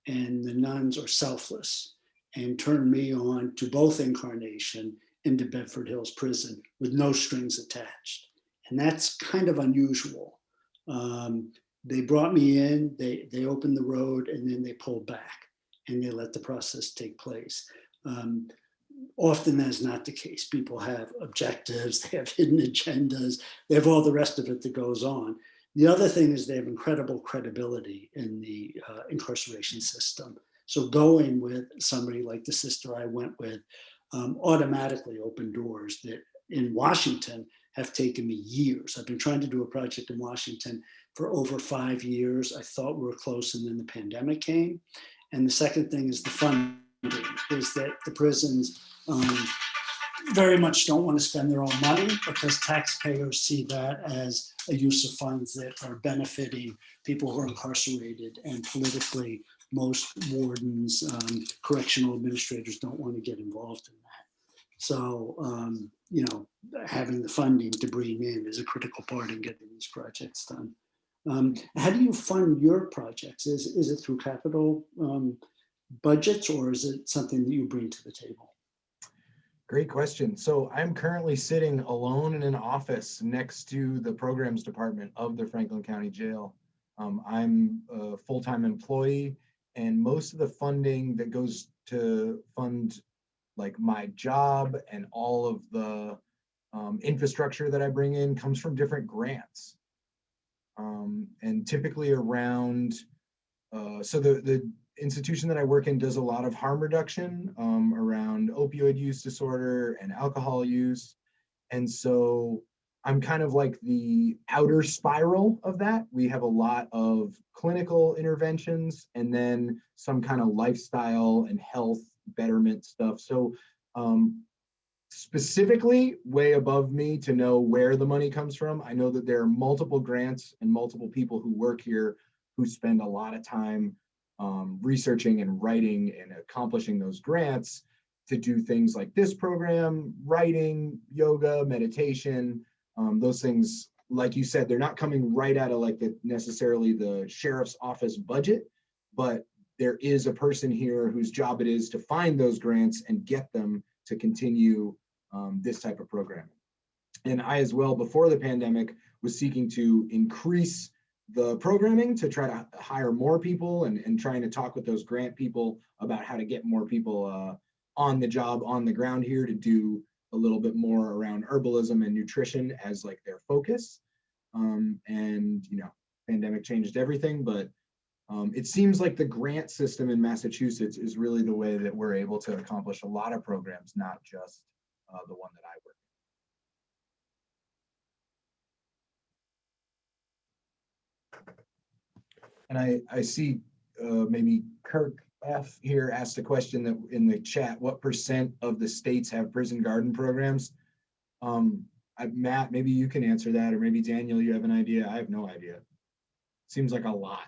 And the nuns are selfless and turned me on to both Incarnation and to Bedford Hills Prison with no strings attached. And that's kind of unusual. They brought me in, they opened the road, and then they pulled back and they let the process take place. Often that's not the case. People have objectives, they have hidden agendas, they have all the rest of it that goes on. The other thing is they have incredible credibility in the incarceration system. So going with somebody like the sister I went with automatically opened doors that in Washington have taken me years. I've been trying to do a project in Washington for over 5 years. I thought we were close, and then the pandemic came. And the second thing is the funding, is that the prisons very much don't want to spend their own money, because taxpayers see that as a use of funds that are benefiting people who are incarcerated, and politically most wardens, correctional administrators don't want to get involved in that. So, you know, having the funding to bring in is a critical part in getting these projects done. How do you fund your projects? Is it through capital budgets, or is it something that you bring to the table? Great question. So I'm currently sitting alone in an office next to the programs department of the Franklin County Jail. I'm a full-time employee, and most of the funding that goes to fund like my job and all of the infrastructure that I bring in comes from different grants. And typically around, so the institution that I work in does a lot of harm reduction around opioid use disorder and alcohol use. And so I'm kind of like the outer spiral of that. We have a lot of clinical interventions and then some kind of lifestyle and health betterment stuff. So specifically way above me to know where the money comes from, I know that there are multiple grants and multiple people who work here who spend a lot of time researching and writing and accomplishing those grants to do things like this program, writing, yoga, meditation, those things, like you said, they're not coming right out of like necessarily the sheriff's office budget, but there is a person here whose job it is to find those grants and get them to continue this type of programming. And I as well, before the pandemic, was seeking to increase the programming to try to hire more people and trying to talk with those grant people about how to get more people on the job, on the ground here to do a little bit more around herbalism and nutrition as like their focus. And, you know, pandemic changed everything, but it seems like the grant system in Massachusetts is really the way that we're able to accomplish a lot of programs, not just the one that I work in. And I see maybe Kirk F here asked a question that in the chat, what % of the states have prison garden programs? Matt, maybe you can answer that, or maybe Daniel, you have an idea. I have no idea. Seems like a lot.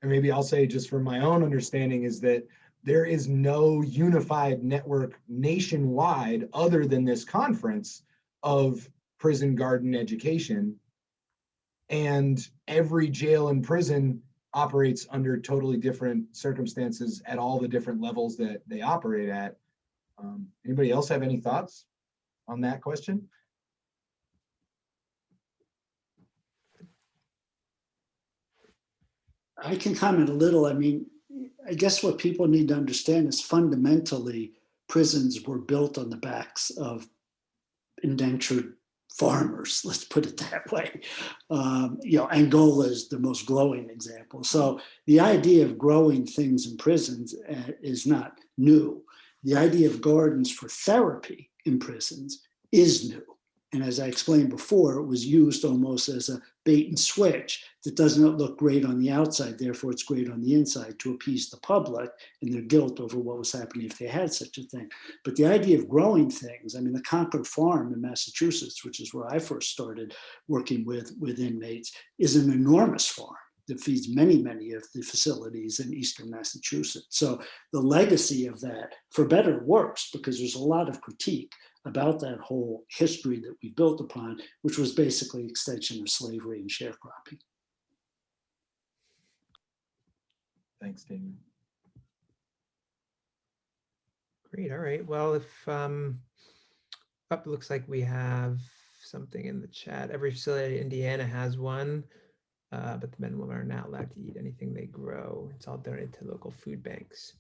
And maybe I'll say, just from my own understanding, is that there is no unified network nationwide other than this conference of prison garden education. And every jail and prison operates under totally different circumstances at all the different levels that they operate at. Anybody else have any thoughts on that question? I can comment a little. I mean, I guess what people need to understand is fundamentally prisons were built on the backs of indentured farmers, let's put it that way. Angola is the most glowing example. So the idea of growing things in prisons is not new. The idea of gardens for therapy in prisons is new. And as I explained before, it was used almost as a bait and switch that does not look great on the outside, therefore it's great on the inside to appease the public and their guilt over what was happening if they had such a thing. But the idea of growing things, I mean, the Concord Farm in Massachusetts, which is where I first started working with inmates, is an enormous farm that feeds many, many of the facilities in Eastern Massachusetts. So the legacy of that, for better or worse, because there's a lot of critique about that whole history that we built upon, which was basically an extension of slavery and sharecropping. Thanks, Damon. Great. All right. Well, if it looks like we have something in the chat. Every facility in Indiana has one, but the men and women are not allowed to eat anything they grow. It's all donated to local food banks.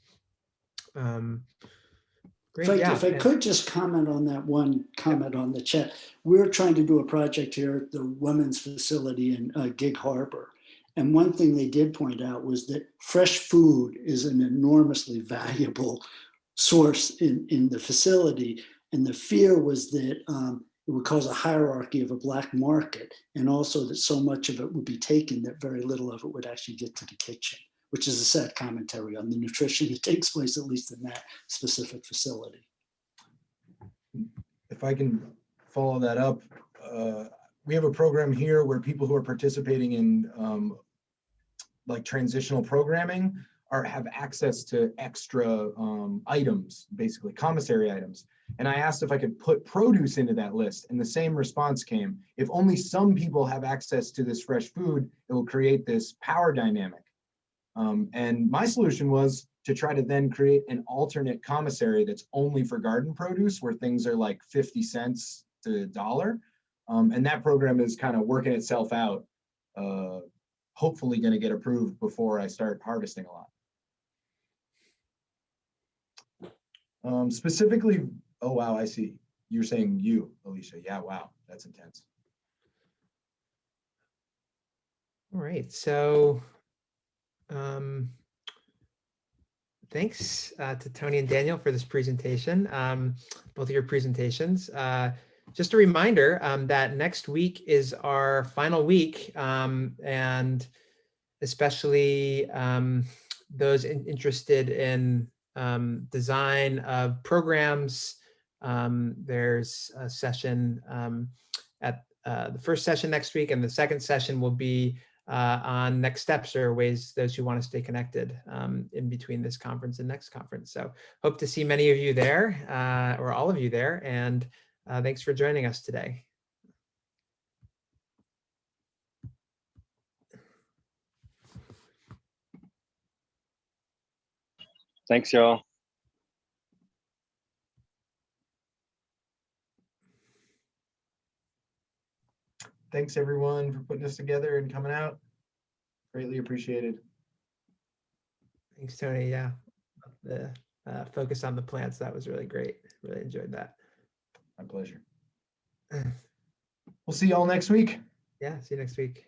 Great. If I could just comment on that one comment on the chat. We're trying to do a project here at the women's facility in Gig Harbor. And one thing they did point out was that fresh food is an enormously valuable source in the facility. And the fear was that it would cause a hierarchy of a black market, and also that so much of it would be taken that very little of it would actually get to the kitchen, which is a sad commentary on the nutrition that takes place, at least in that specific facility. If I can follow that up, we have a program here where people who are participating in like transitional programming have access to extra items, basically commissary items. And I asked if I could put produce into that list, and the same response came. If only some people have access to this fresh food, it will create this power dynamic. And my solution was to try to then create an alternate commissary that's only for garden produce, where things are like 50 cents to $1. And that program is kind of working itself out. Hopefully going to get approved before I start harvesting a lot. Specifically, oh wow, I see. You're saying you, Alicia. Yeah, wow, that's intense. All right, so thanks to Tony and Daniel for this presentation, both of your presentations. Just a reminder that next week is our final week, and especially those interested in design of programs. There's a session at the first session next week, and the second session will be on next steps or ways those who want to stay connected in between this conference and next conference. So hope to see many of you there, or all of you there, and thanks for joining us today. Thanks, y'all. Thanks everyone for putting this together and coming out. Greatly appreciated. Thanks, Tony. Yeah, the focus on the plants, that was really great. Really enjoyed that. My pleasure. We'll see y'all next week. Yeah, see you next week.